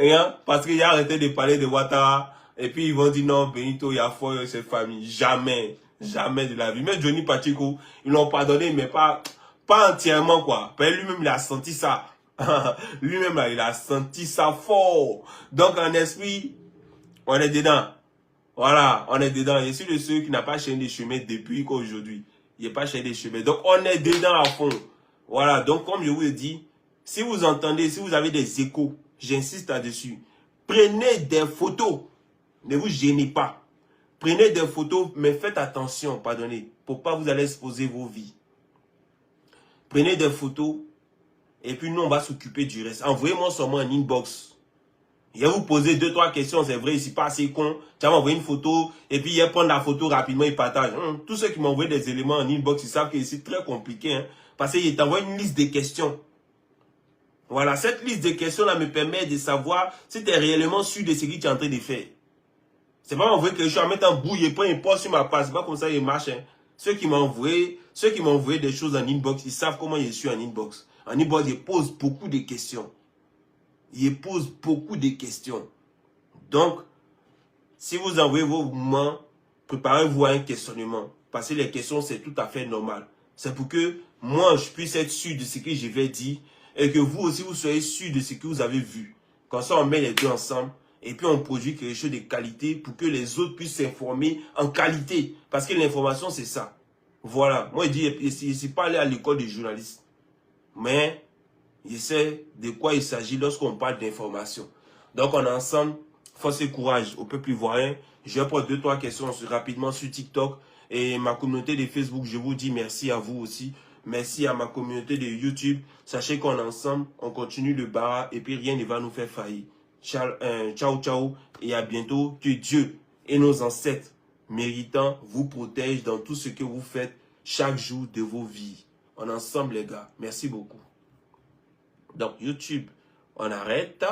hein, parce qu'il a arrêté de parler de Ouattara, et puis ils vont dire non, Benito, il y a foi cette famille. Jamais, jamais de la vie. Même Johnny Pacheco, ils l'ont pardonné, mais pas pas entièrement quoi. Lui-même, il a senti ça. Lui-même, là, il a senti ça fort. Donc, en esprit, on est dedans. Voilà, on est dedans. Je suis de ceux qui n'ont pas changé de chemin depuis qu'aujourd'hui. Il n'y a pas changé de chemin. Donc, on est dedans à fond. Voilà, donc comme je vous l'ai dit, si vous entendez, si vous avez des échos, j'insiste là-dessus. Prenez des photos. Ne vous gênez pas. Prenez des photos, mais faites attention, pardonnez, pour pas vous aller exposer vos vies. Prenez des photos, et puis nous, on va s'occuper du reste. Envoyez-moi seulement un inbox. Il va vous poser 2-3 questions, c'est vrai, c'est pas assez con. Tu vas m'envoyer une photo, et puis il va prendre la photo rapidement et partage. Tous ceux qui m'envoient des éléments en inbox, ils savent que c'est très compliqué. Hein, parce qu'il t'envoie une liste de questions. Voilà, cette liste de questions-là me permet de savoir si tu es réellement sûr de ce que tu es en train de faire. C'est pas m'envoyer quelque chose, à mettre en bouille et prendre un post sur ma page. C'est pas comme ça il marche. Hein. Ceux qui m'ont envoyé des choses en inbox, ils savent comment je suis en inbox. En inbox, ils posent beaucoup de questions. Ils posent beaucoup de questions. Donc, si vous envoyez vos mouvements, préparez-vous à un questionnement. Parce que les questions, c'est tout à fait normal. C'est pour que moi, je puisse être sûr de ce que je vais dire et que vous aussi, vous soyez sûr de ce que vous avez vu. Comme ça, on met les deux ensemble et puis on produit quelque chose de qualité pour que les autres puissent s'informer en qualité. Parce que l'information, c'est ça. Voilà. Moi, je dis, je ne suis pas allé à l'école de journaliste. Mais je sais de quoi il s'agit lorsqu'on parle d'information. Donc, on est ensemble. Force et courage au peuple ivoirien. Je vais prendre 2-3 questions rapidement sur TikTok. Et ma communauté de Facebook, je vous dis merci à vous aussi. Merci à ma communauté de YouTube. Sachez qu'on est ensemble, on continue le bar et puis rien ne va nous faire faillir. Ciao, ciao et à bientôt. Que Dieu et nos ancêtres méritants vous protègent dans tout ce que vous faites chaque jour de vos vies. On est ensemble les gars. Merci beaucoup. Donc YouTube, on arrête.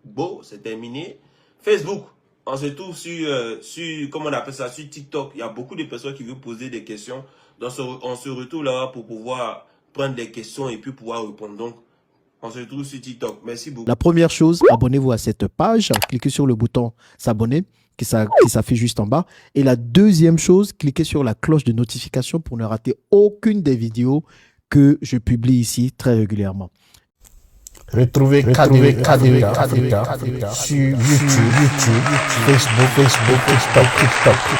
Bon, c'est terminé. Facebook, on se trouve sur comment on appelle ça, sur TikTok. Il y a beaucoup de personnes qui veulent poser des questions. Donc, on se retrouve là pour pouvoir prendre des questions et puis pouvoir répondre. Donc, on se retrouve sur TikTok. Merci beaucoup. La première chose, abonnez-vous à cette page. Cliquez sur le bouton s'abonner qui s'affiche juste en bas. Et la deuxième chose, cliquez sur la cloche de notification pour ne rater aucune des vidéos que je publie ici très régulièrement. Retrouvez KDW Africa sur YouTube, Facebook, TikTok.